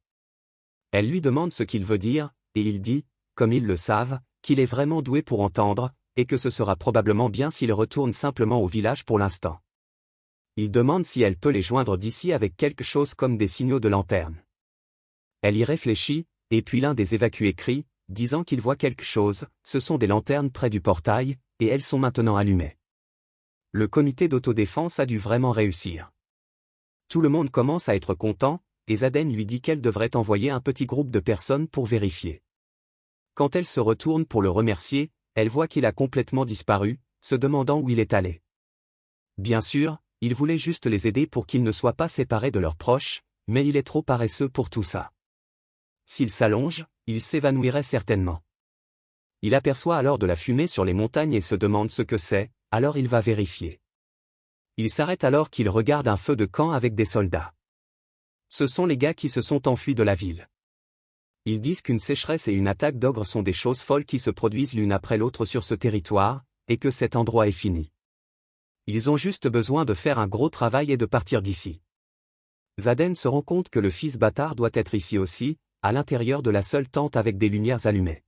Elle lui demande ce qu'il veut dire, et il dit, comme ils le savent, qu'il est vraiment doué pour entendre, et que ce sera probablement bien s'il retourne simplement au village pour l'instant. Il demande si elle peut les joindre d'ici avec quelque chose comme des signaux de lanterne. Elle y réfléchit, et puis l'un des évacués crie, disant qu'il voit quelque chose, ce sont des lanternes près du portail, et elles sont maintenant allumées. Le comité d'autodéfense a dû vraiment réussir. Tout le monde commence à être content, et Zaden lui dit qu'elle devrait envoyer un petit groupe de personnes pour vérifier. Quand elle se retourne pour le remercier, elle voit qu'il a complètement disparu, se demandant où il est allé. Bien sûr, il voulait juste les aider pour qu'ils ne soient pas séparés de leurs proches, mais il est trop paresseux pour tout ça. S'il s'allonge, il s'évanouirait certainement. Il aperçoit alors de la fumée sur les montagnes et se demande ce que c'est, alors il va vérifier. Il s'arrête alors qu'il regarde un feu de camp avec des soldats. Ce sont les gars qui se sont enfuis de la ville. Ils disent qu'une sécheresse et une attaque d'ogres sont des choses folles qui se produisent l'une après l'autre sur ce territoire, et que cet endroit est fini. Ils ont juste besoin de faire un gros travail et de partir d'ici. Zaden se rend compte que le fils bâtard doit être ici aussi, à l'intérieur de la seule tente avec des lumières allumées.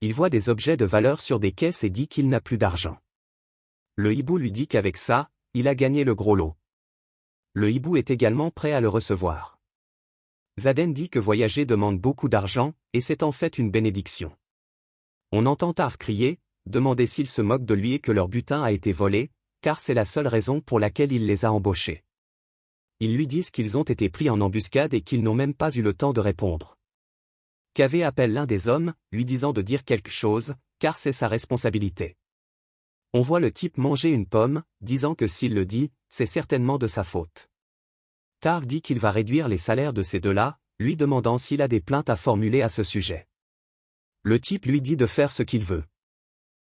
Il voit des objets de valeur sur des caisses et dit qu'il n'a plus d'argent. Le hibou lui dit qu'avec ça, il a gagné le gros lot. Le hibou est également prêt à le recevoir. Zaden dit que voyager demande beaucoup d'argent, et c'est en fait une bénédiction. On entend Tarf crier, demander s'ils se moquent de lui et que leur butin a été volé, car c'est la seule raison pour laquelle il les a embauchés. Ils lui disent qu'ils ont été pris en embuscade et qu'ils n'ont même pas eu le temps de répondre. Kavé appelle l'un des hommes, lui disant de dire quelque chose, car c'est sa responsabilité. On voit le type manger une pomme, disant que s'il le dit, c'est certainement de sa faute. Tarf dit qu'il va réduire les salaires de ces deux-là, lui demandant s'il a des plaintes à formuler à ce sujet. Le type lui dit de faire ce qu'il veut.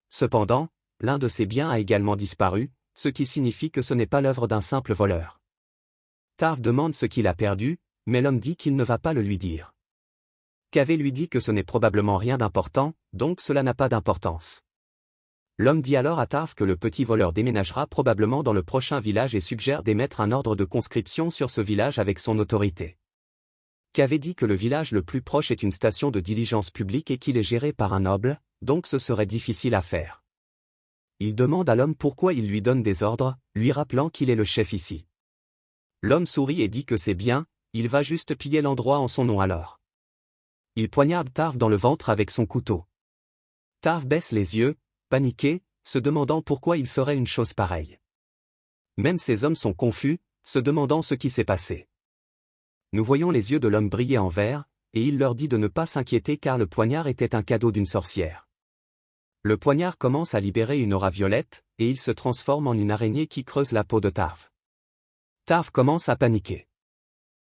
Cependant, l'un de ses biens a également disparu, ce qui signifie que ce n'est pas l'œuvre d'un simple voleur. Tarf demande ce qu'il a perdu, mais l'homme dit qu'il ne va pas le lui dire. Kavé lui dit que ce n'est probablement rien d'important, donc cela n'a pas d'importance. L'homme dit alors à Tarv que le petit voleur déménagera probablement dans le prochain village et suggère d'émettre un ordre de conscription sur ce village avec son autorité. Qu'avait dit que le village le plus proche est une station de diligence publique et qu'il est géré par un noble, donc ce serait difficile à faire. Il demande à l'homme pourquoi il lui donne des ordres, lui rappelant qu'il est le chef ici. L'homme sourit et dit que c'est bien, il va juste piller l'endroit en son nom alors. Il poignarde Tarv dans le ventre avec son couteau. Tarv baisse les yeux, paniqué, se demandant pourquoi il ferait une chose pareille. Même ces hommes sont confus, se demandant ce qui s'est passé. Nous voyons les yeux de l'homme briller en vert, et il leur dit de ne pas s'inquiéter car le poignard était un cadeau d'une sorcière. Le poignard commence à libérer une aura violette, et il se transforme en une araignée qui creuse la peau de Tarv. Tarv commence à paniquer.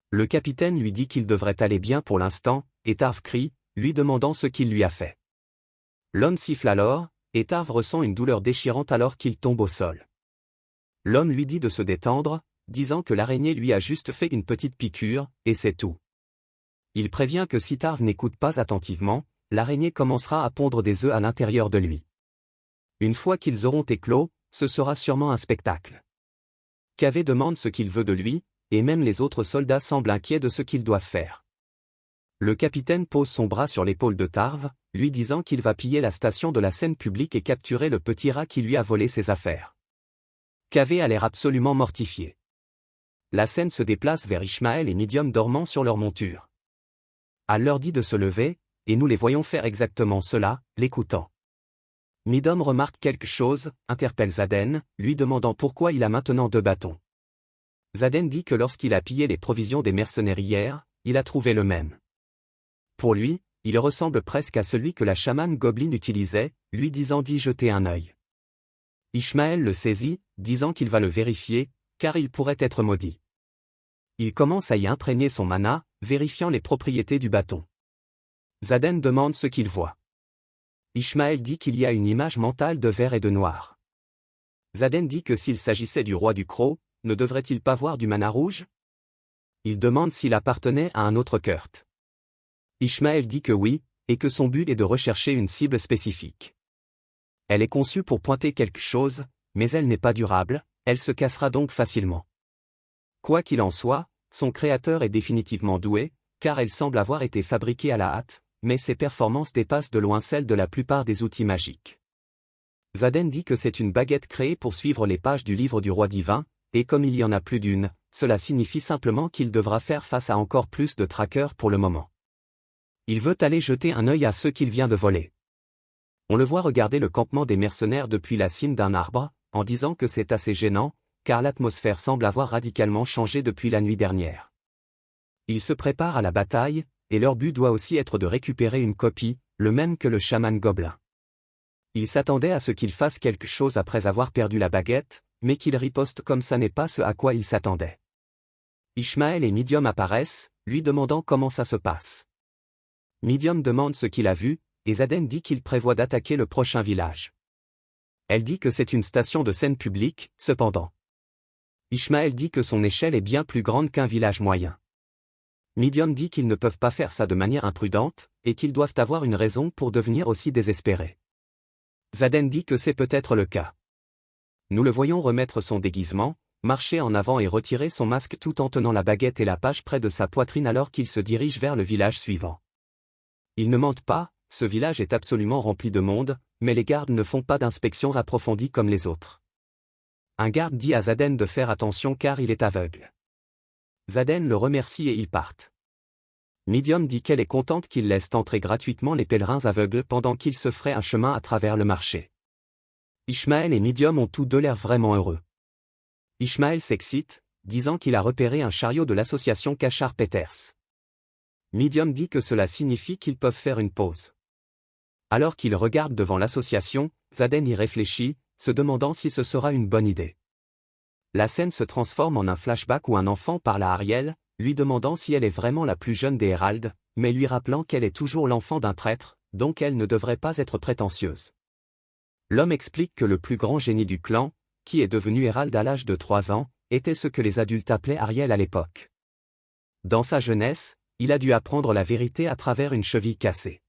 Le capitaine lui dit qu'il devrait aller bien pour l'instant, et Tarv crie, lui demandant ce qu'il lui a fait. L'homme siffle alors, et Tarv ressent une douleur déchirante alors qu'il tombe au sol. L'homme lui dit de se détendre, disant que l'araignée lui a juste fait une petite piqûre, et c'est tout. Il prévient que si Tarv n'écoute pas attentivement, l'araignée commencera à pondre des œufs à l'intérieur de lui. Une fois qu'ils auront éclos, ce sera sûrement un spectacle. Kavé demande ce qu'il veut de lui, et même les autres soldats semblent inquiets de ce qu'ils doivent faire. Le capitaine pose son bras sur l'épaule de Tarv, lui disant qu'il va piller la station de la scène publique et capturer le petit rat qui lui a volé ses affaires. Kavé a l'air absolument mortifié. La scène se déplace vers Ishmael et Midiom dormant sur leur monture. Al leur dit de se lever, et nous les voyons faire exactement cela, l'écoutant. Midiom remarque quelque chose, interpelle Zaden, lui demandant pourquoi il a maintenant 2 bâtons. Zaden dit que lorsqu'il a pillé les provisions des mercenaires hier, il a trouvé le même. Pour lui, il ressemble presque à celui que la chamane Goblin utilisait, lui disant d'y jeter un œil. Ishmael le saisit, disant qu'il va le vérifier, car il pourrait être maudit. Il commence à y imprégner son mana, vérifiant les propriétés du bâton. Zaden demande ce qu'il voit. Ishmael dit qu'il y a une image mentale de vert et de noir. Zaden dit que s'il s'agissait du roi du Croc, ne devrait-il pas voir du mana rouge? Il demande s'il appartenait à un autre Kurt. Ishmael dit que oui, et que son but est de rechercher une cible spécifique. Elle est conçue pour pointer quelque chose, mais elle n'est pas durable, elle se cassera donc facilement. Quoi qu'il en soit, son créateur est définitivement doué, car elle semble avoir été fabriquée à la hâte, mais ses performances dépassent de loin celles de la plupart des outils magiques. Zaden dit que c'est une baguette créée pour suivre les pages du livre du roi divin, et comme il y en a plus d'une, cela signifie simplement qu'il devra faire face à encore plus de traqueurs pour le moment. Il veut aller jeter un œil à ceux qu'il vient de voler. On le voit regarder le campement des mercenaires depuis la cime d'un arbre, en disant que c'est assez gênant, car l'atmosphère semble avoir radicalement changé depuis la nuit dernière. Ils se préparent à la bataille, et leur but doit aussi être de récupérer une copie, le même que le chaman gobelin. Ils s'attendaient à ce qu'il fasse quelque chose après avoir perdu la baguette, mais qu'il riposte comme ça n'est pas ce à quoi ils s'attendaient. Ishmael et Midiom apparaissent, lui demandant comment ça se passe. Midiom demande ce qu'il a vu, et Zaden dit qu'il prévoit d'attaquer le prochain village. Elle dit que c'est une station de scène publique, cependant. Ishmael dit que son échelle est bien plus grande qu'un village moyen. Midiom dit qu'ils ne peuvent pas faire ça de manière imprudente, et qu'ils doivent avoir une raison pour devenir aussi désespérés. Zaden dit que c'est peut-être le cas. Nous le voyons remettre son déguisement, marcher en avant et retirer son masque tout en tenant la baguette et la page près de sa poitrine alors qu'il se dirige vers le village suivant. Il ne mente pas, ce village est absolument rempli de monde, mais les gardes ne font pas d'inspection approfondie comme les autres. Un garde dit à Zaden de faire attention car il est aveugle. Zaden le remercie et ils partent. Midiom dit qu'elle est contente qu'il laisse entrer gratuitement les pèlerins aveugles pendant qu'ils se feraient un chemin à travers le marché. Ishmael et Midiom ont tous deux l'air vraiment heureux. Ishmael s'excite, disant qu'il a repéré un chariot de l'association Kachar Peters. Midiom dit que cela signifie qu'ils peuvent faire une pause. Alors qu'il regarde devant l'association, Zaden y réfléchit, se demandant si ce sera une bonne idée. La scène se transforme en un flashback où un enfant parle à Ariel, lui demandant si elle est vraiment la plus jeune des Héraldes, mais lui rappelant qu'elle est toujours l'enfant d'un traître, donc elle ne devrait pas être prétentieuse. L'homme explique que le plus grand génie du clan, qui est devenu Hérald à l'âge de 3 ans, était ce que les adultes appelaient Ariel à l'époque. Dans sa jeunesse, il a dû apprendre la vérité à travers une cheville cassée.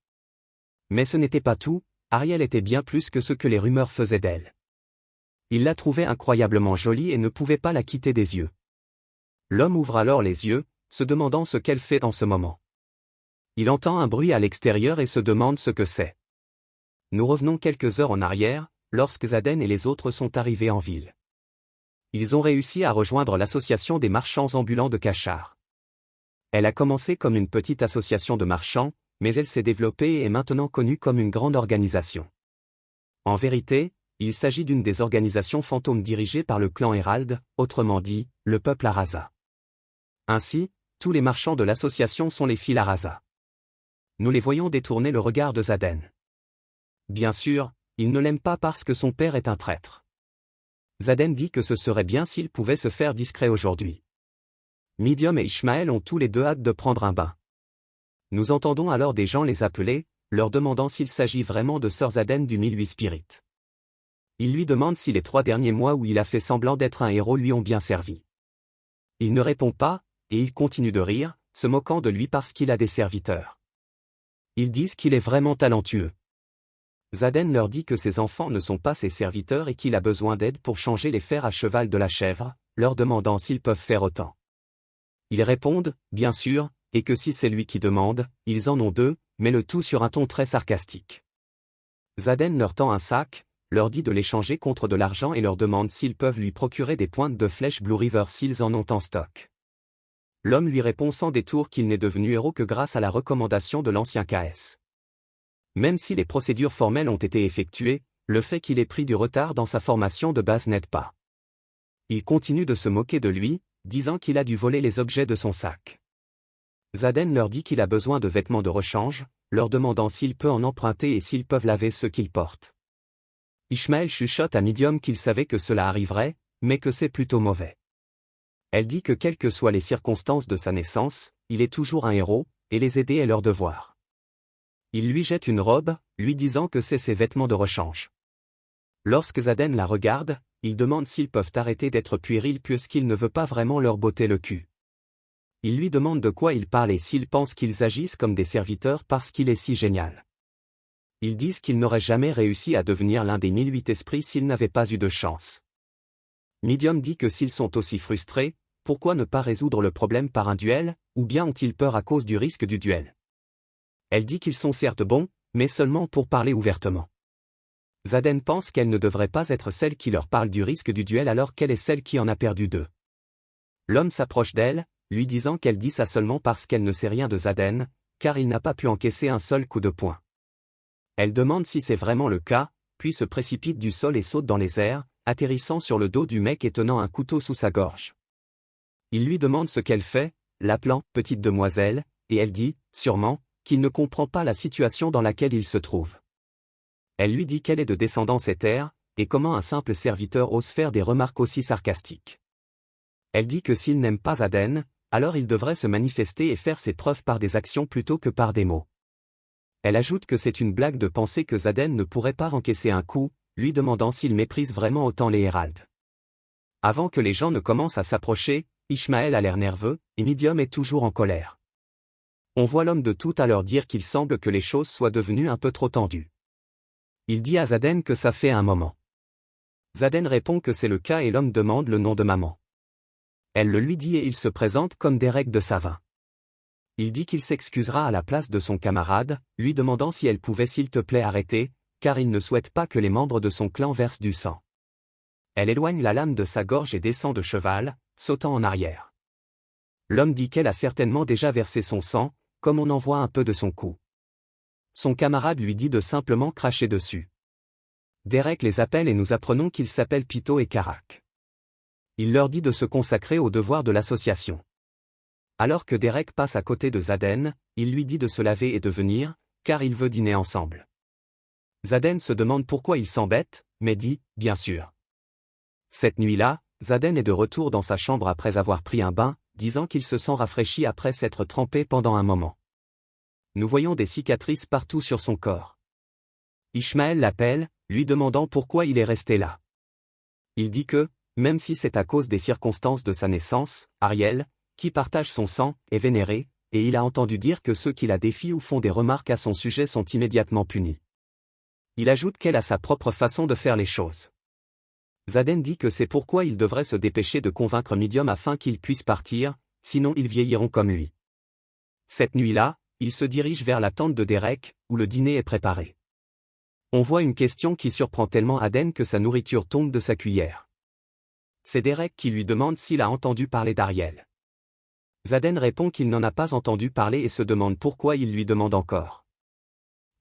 Mais ce n'était pas tout, Ariel était bien plus que ce que les rumeurs faisaient d'elle. Il la trouvait incroyablement jolie et ne pouvait pas la quitter des yeux. L'homme ouvre alors les yeux, se demandant ce qu'elle fait en ce moment. Il entend un bruit à l'extérieur et se demande ce que c'est. Nous revenons quelques heures en arrière, lorsque Zaden et les autres sont arrivés en ville. Ils ont réussi à rejoindre l'association des marchands ambulants de Kachar. Elle a commencé comme une petite association de marchands, mais elle s'est développée et est maintenant connue comme une grande organisation. En vérité, il s'agit d'une des organisations fantômes dirigées par le clan Hérald, autrement dit, le peuple Araza. Ainsi, tous les marchands de l'association sont les fils Araza. Nous les voyons détourner le regard de Zaden. Bien sûr, il ne l'aime pas parce que son père est un traître. Zaden dit que ce serait bien s'il pouvait se faire discret aujourd'hui. Midium et Ishmael ont tous les deux hâte de prendre un bain. Nous entendons alors des gens les appeler, leur demandant s'il s'agit vraiment de Sir Zaden du 1008 Spirit. Ils lui demandent si les 3 derniers mois où il a fait semblant d'être un héros lui ont bien servi. Il ne répond pas, et il continue de rire, se moquant de lui parce qu'il a des serviteurs. Ils disent qu'il est vraiment talentueux. Zaden leur dit que ses enfants ne sont pas ses serviteurs et qu'il a besoin d'aide pour changer les fers à cheval de la chèvre, leur demandant s'ils peuvent faire autant. Ils répondent, bien sûr, et que si c'est lui qui demande, ils en ont 2, mais le tout sur un ton très sarcastique. Zaden leur tend un sac, leur dit de l'échanger contre de l'argent et leur demande s'ils peuvent lui procurer des pointes de flèches Blue River s'ils en ont en stock. L'homme lui répond sans détour qu'il n'est devenu héros que grâce à la recommandation de l'ancien KS. Même si les procédures formelles ont été effectuées, le fait qu'il ait pris du retard dans sa formation de base n'aide pas. Il continue de se moquer de lui, disant qu'il a dû voler les objets de son sac. Zaden leur dit qu'il a besoin de vêtements de rechange, leur demandant s'il peut en emprunter et s'ils peuvent laver ceux qu'il porte. Ishmael chuchote à Midium qu'il savait que cela arriverait, mais que c'est plutôt mauvais. Elle dit que quelles que soient les circonstances de sa naissance, il est toujours un héros, et les aider est leur devoir. Il lui jette une robe, lui disant que c'est ses vêtements de rechange. Lorsque Zaden la regarde, il demande s'ils peuvent arrêter d'être puérils puisqu'il ne veut pas vraiment leur botter le cul. Il lui demande de quoi il parle et s'il pense qu'ils agissent comme des serviteurs parce qu'il est si génial. Ils disent qu'ils n'auraient jamais réussi à devenir l'un des 1008 esprits s'ils n'avaient pas eu de chance. Midium dit que s'ils sont aussi frustrés, pourquoi ne pas résoudre le problème par un duel, ou bien ont-ils peur à cause du risque du duel? Elle dit qu'ils sont certes bons, mais seulement pour parler ouvertement. Zaden pense qu'elle ne devrait pas être celle qui leur parle du risque du duel alors qu'elle est celle qui en a perdu 2. L'homme s'approche d'elle, lui disant qu'elle dit ça seulement parce qu'elle ne sait rien de Zaden, car il n'a pas pu encaisser un seul coup de poing. Elle demande si c'est vraiment le cas, puis se précipite du sol et saute dans les airs, atterrissant sur le dos du mec et tenant un couteau sous sa gorge. Il lui demande ce qu'elle fait, l'appelant « petite demoiselle », et elle dit, sûrement, qu'il ne comprend pas la situation dans laquelle il se trouve. Elle lui dit qu'elle est de descendance éthère, et comment un simple serviteur ose faire des remarques aussi sarcastiques. Elle dit que s'il n'aime pas Zaden, alors il devrait se manifester et faire ses preuves par des actions plutôt que par des mots. Elle ajoute que c'est une blague de penser que Zaden ne pourrait pas encaisser un coup, lui demandant s'il méprise vraiment autant les Héralds. Avant que les gens ne commencent à s'approcher, Ishmael a l'air nerveux, et Midium est toujours en colère. On voit l'homme de tout à l'heure dire qu'il semble que les choses soient devenues un peu trop tendues. Il dit à Zaden que ça fait un moment. Zaden répond que c'est le cas et l'homme demande le nom de maman. Elle le lui dit et il se présente comme Derek de Savin. Il dit qu'il s'excusera à la place de son camarade, lui demandant si elle pouvait s'il te plaît arrêter, car il ne souhaite pas que les membres de son clan versent du sang. Elle éloigne la lame de sa gorge et descend de cheval, sautant en arrière. L'homme dit qu'elle a certainement déjà versé son sang, comme on en voit un peu de son cou. Son camarade lui dit de simplement cracher dessus. Derek les appelle et nous apprenons qu'ils s'appellent Pito et Karak. Il leur dit de se consacrer aux devoirs de l'association. Alors que Derek passe à côté de Zaden, il lui dit de se laver et de venir, car il veut dîner ensemble. Zaden se demande pourquoi il s'embête, mais dit, bien sûr. Cette nuit-là, Zaden est de retour dans sa chambre après avoir pris un bain, disant qu'il se sent rafraîchi après s'être trempé pendant un moment. Nous voyons des cicatrices partout sur son corps. Ishmael l'appelle, lui demandant pourquoi il est resté là. Il dit que, même si c'est à cause des circonstances de sa naissance, Ariel, qui partage son sang, est vénéré, et il a entendu dire que ceux qui la défient ou font des remarques à son sujet sont immédiatement punis. Il ajoute qu'elle a sa propre façon de faire les choses. Xaden dit que c'est pourquoi il devrait se dépêcher de convaincre Medium afin qu'il puisse partir, sinon ils vieilliront comme lui. Cette nuit-là, il se dirige vers la tente de Derek, où le dîner est préparé. On voit une question qui surprend tellement Aden que sa nourriture tombe de sa cuillère. C'est Derek qui lui demande s'il a entendu parler d'Ariel. Xaden répond qu'il n'en a pas entendu parler et se demande pourquoi il lui demande encore.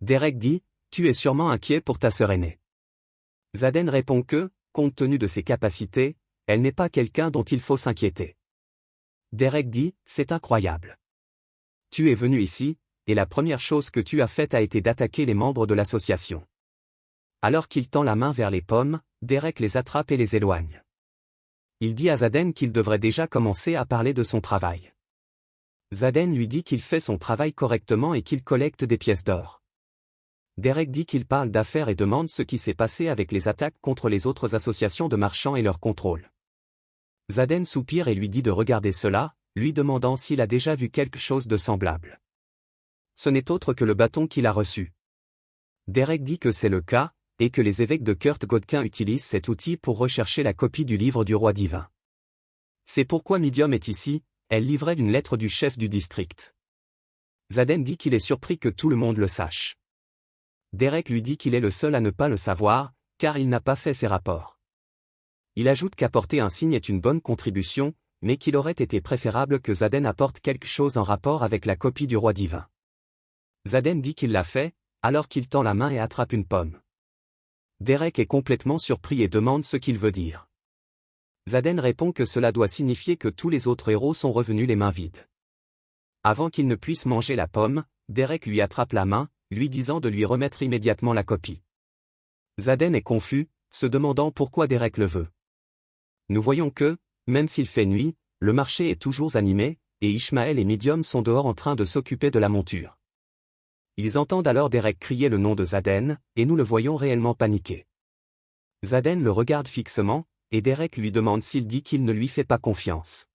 Derek dit, « Tu es sûrement inquiet pour ta sœur aînée. » Xaden répond que, compte tenu de ses capacités, elle n'est pas quelqu'un dont il faut s'inquiéter. Derek dit, « C'est incroyable. Tu es venu ici, et la première chose que tu as faite a été d'attaquer les membres de l'association. » Alors qu'il tend la main vers les pommes, Derek les attrape et les éloigne. Il dit à Xaden qu'il devrait déjà commencer à parler de son travail. Xaden lui dit qu'il fait son travail correctement et qu'il collecte des pièces d'or. Derek dit qu'il parle d'affaires et demande ce qui s'est passé avec les attaques contre les autres associations de marchands et leur contrôle. Xaden soupire et lui dit de regarder cela, lui demandant s'il a déjà vu quelque chose de semblable. Ce n'est autre que le bâton qu'il a reçu. Derek dit que c'est le cas, et que les évêques de Kurt Godkin utilisent cet outil pour rechercher la copie du livre du roi divin. C'est pourquoi Medium est ici, elle livrait une lettre du chef du district. Xaden dit qu'il est surpris que tout le monde le sache. Derek lui dit qu'il est le seul à ne pas le savoir, car il n'a pas fait ses rapports. Il ajoute qu'apporter un signe est une bonne contribution, mais qu'il aurait été préférable que Xaden apporte quelque chose en rapport avec la copie du roi divin. Xaden dit qu'il l'a fait, alors qu'il tend la main et attrape une pomme. Derek est complètement surpris et demande ce qu'il veut dire. Xaden répond que cela doit signifier que tous les autres héros sont revenus les mains vides. Avant qu'il ne puisse manger la pomme, Derek lui attrape la main, lui disant de lui remettre immédiatement la copie. Xaden est confus, se demandant pourquoi Derek le veut. Nous voyons que, même s'il fait nuit, le marché est toujours animé, et Ishmael et Medium sont dehors en train de s'occuper de la monture. Ils entendent alors Derek crier le nom de Xaden, et nous le voyons réellement paniquer. Xaden le regarde fixement, et Derek lui demande s'il dit qu'il ne lui fait pas confiance.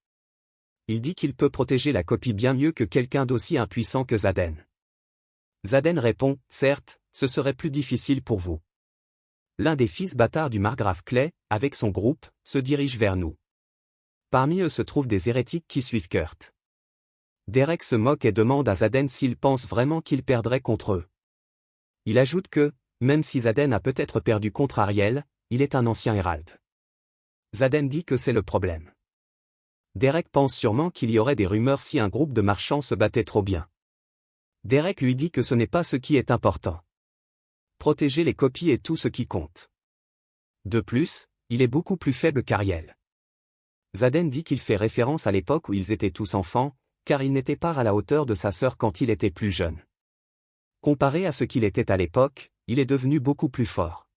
Il dit qu'il peut protéger la copie bien mieux que quelqu'un d'aussi impuissant que Xaden. Xaden répond, « Certes, ce serait plus difficile pour vous. » L'un des fils bâtards du margrave Clay, avec son groupe, se dirige vers nous. Parmi eux se trouvent des hérétiques qui suivent Kurt. Derek se moque et demande à Xaden s'il pense vraiment qu'il perdrait contre eux. Il ajoute que, même si Xaden a peut-être perdu contre Ariel, il est un ancien hérald. Xaden dit que c'est le problème. Derek pense sûrement qu'il y aurait des rumeurs si un groupe de marchands se battait trop bien. Derek lui dit que ce n'est pas ce qui est important. Protéger les copies est tout ce qui compte. De plus, il est beaucoup plus faible qu'Ariel. Xaden dit qu'il fait référence à l'époque où ils étaient tous enfants, car il n'était pas à la hauteur de sa sœur quand il était plus jeune. Comparé à ce qu'il était à l'époque, il est devenu beaucoup plus fort.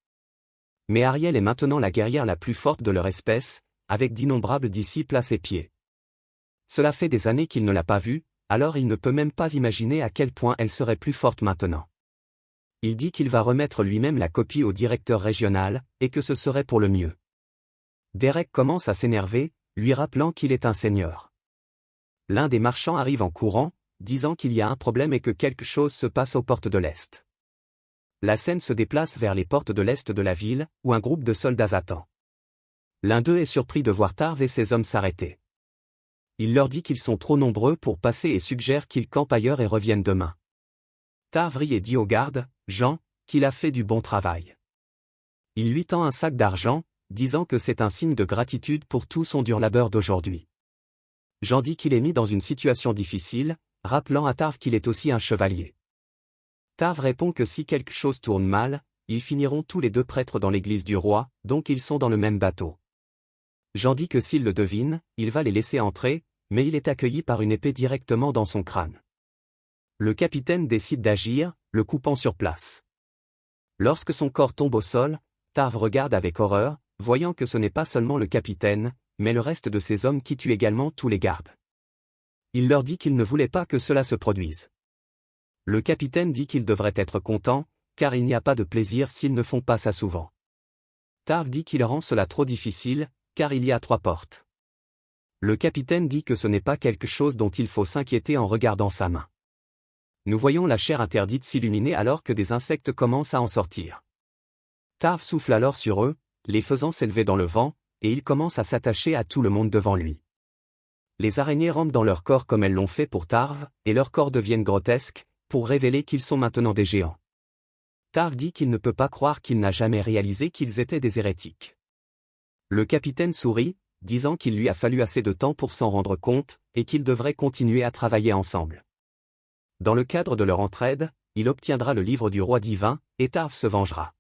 Mais Ariel est maintenant la guerrière la plus forte de leur espèce, avec d'innombrables disciples à ses pieds. Cela fait des années qu'il ne l'a pas vue, alors il ne peut même pas imaginer à quel point elle serait plus forte maintenant. Il dit qu'il va remettre lui-même la copie au directeur régional, et que ce serait pour le mieux. Derek commence à s'énerver, lui rappelant qu'il est un seigneur. L'un des marchands arrive en courant, disant qu'il y a un problème et que quelque chose se passe aux portes de l'Est. La scène se déplace vers les portes de l'Est de la ville, où un groupe de soldats attend. L'un d'eux est surpris de voir Tarv et ses hommes s'arrêter. Il leur dit qu'ils sont trop nombreux pour passer et suggère qu'ils campent ailleurs et reviennent demain. Tarv rit et dit aux gardes, Jean, qu'il a fait du bon travail. Il lui tend un sac d'argent, disant que c'est un signe de gratitude pour tout son dur labeur d'aujourd'hui. Jean dit qu'il est mis dans une situation difficile, rappelant à Tarv qu'il est aussi un chevalier. Tarv répond que si quelque chose tourne mal, ils finiront tous les deux prêtres dans l'église du roi, donc ils sont dans le même bateau. Jean dit que s'il le devine, il va les laisser entrer, mais il est accueilli par une épée directement dans son crâne. Le capitaine décide d'agir, le coupant sur place. Lorsque son corps tombe au sol, Tarv regarde avec horreur, voyant que ce n'est pas seulement le capitaine, mais le reste de ses hommes qui tuent également tous les gardes. Il leur dit qu'il ne voulait pas que cela se produise. Le capitaine dit qu'il devrait être content, car il n'y a pas de plaisir s'ils ne font pas ça souvent. Tarv dit qu'il rend cela trop difficile, car il y a 3 portes. Le capitaine dit que ce n'est pas quelque chose dont il faut s'inquiéter en regardant sa main. Nous voyons la chair interdite s'illuminer alors que des insectes commencent à en sortir. Tarv souffle alors sur eux, les faisant s'élever dans le vent, et ils commencent à s'attacher à tout le monde devant lui. Les araignées rampent dans leur corps comme elles l'ont fait pour Tarv, et leurs corps deviennent grotesques, pour révéler qu'ils sont maintenant des géants. Tarv dit qu'il ne peut pas croire qu'il n'a jamais réalisé qu'ils étaient des hérétiques. Le capitaine sourit, disant qu'il lui a fallu assez de temps pour s'en rendre compte, et qu'ils devraient continuer à travailler ensemble. Dans le cadre de leur entraide, il obtiendra le livre du roi divin, et Tarv se vengera.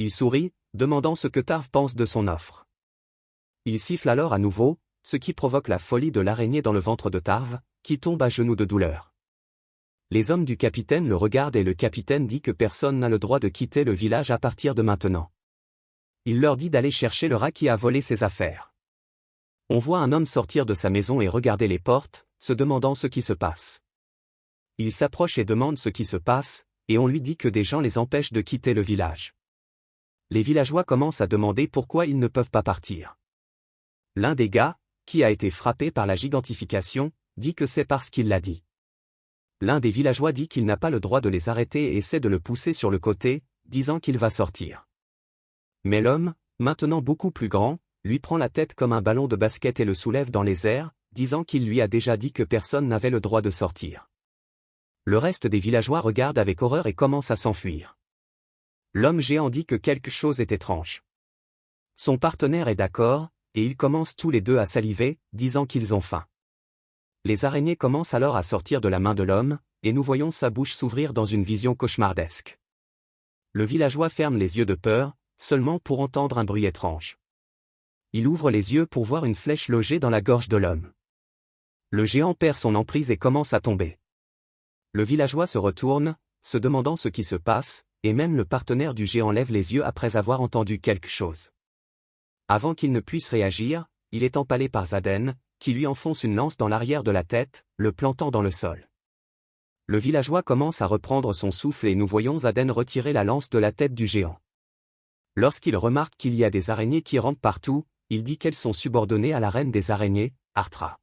Il sourit, demandant ce que Tarv pense de son offre. Il siffle alors à nouveau, ce qui provoque la folie de l'araignée dans le ventre de Tarv, qui tombe à genoux de douleur. Les hommes du capitaine le regardent et le capitaine dit que personne n'a le droit de quitter le village à partir de maintenant. Il leur dit d'aller chercher le rat qui a volé ses affaires. On voit un homme sortir de sa maison et regarder les portes, se demandant ce qui se passe. Il s'approche et demande ce qui se passe, et on lui dit que des gens les empêchent de quitter le village. Les villageois commencent à demander pourquoi ils ne peuvent pas partir. L'un des gars, qui a été frappé par la gigantification, dit que c'est parce qu'il l'a dit. L'un des villageois dit qu'il n'a pas le droit de les arrêter et essaie de le pousser sur le côté, disant qu'il va sortir. Mais l'homme, maintenant beaucoup plus grand, lui prend la tête comme un ballon de basket et le soulève dans les airs, disant qu'il lui a déjà dit que personne n'avait le droit de sortir. Le reste des villageois regardent avec horreur et commencent à s'enfuir. L'homme géant dit que quelque chose est étrange. Son partenaire est d'accord, et ils commencent tous les deux à saliver, disant qu'ils ont faim. Les araignées commencent alors à sortir de la main de l'homme, et nous voyons sa bouche s'ouvrir dans une vision cauchemardesque. Le villageois ferme les yeux de peur, seulement pour entendre un bruit étrange. Il ouvre les yeux pour voir une flèche logée dans la gorge de l'homme. Le géant perd son emprise et commence à tomber. Le villageois se retourne, se demandant ce qui se passe, et même le partenaire du géant lève les yeux après avoir entendu quelque chose. Avant qu'il ne puisse réagir, il est empalé par Zaden, qui lui enfonce une lance dans l'arrière de la tête, le plantant dans le sol. Le villageois commence à reprendre son souffle et nous voyons Zaden retirer la lance de la tête du géant. Lorsqu'il remarque qu'il y a des araignées qui rampent partout, il dit qu'elles sont subordonnées à la reine des araignées, Arthra.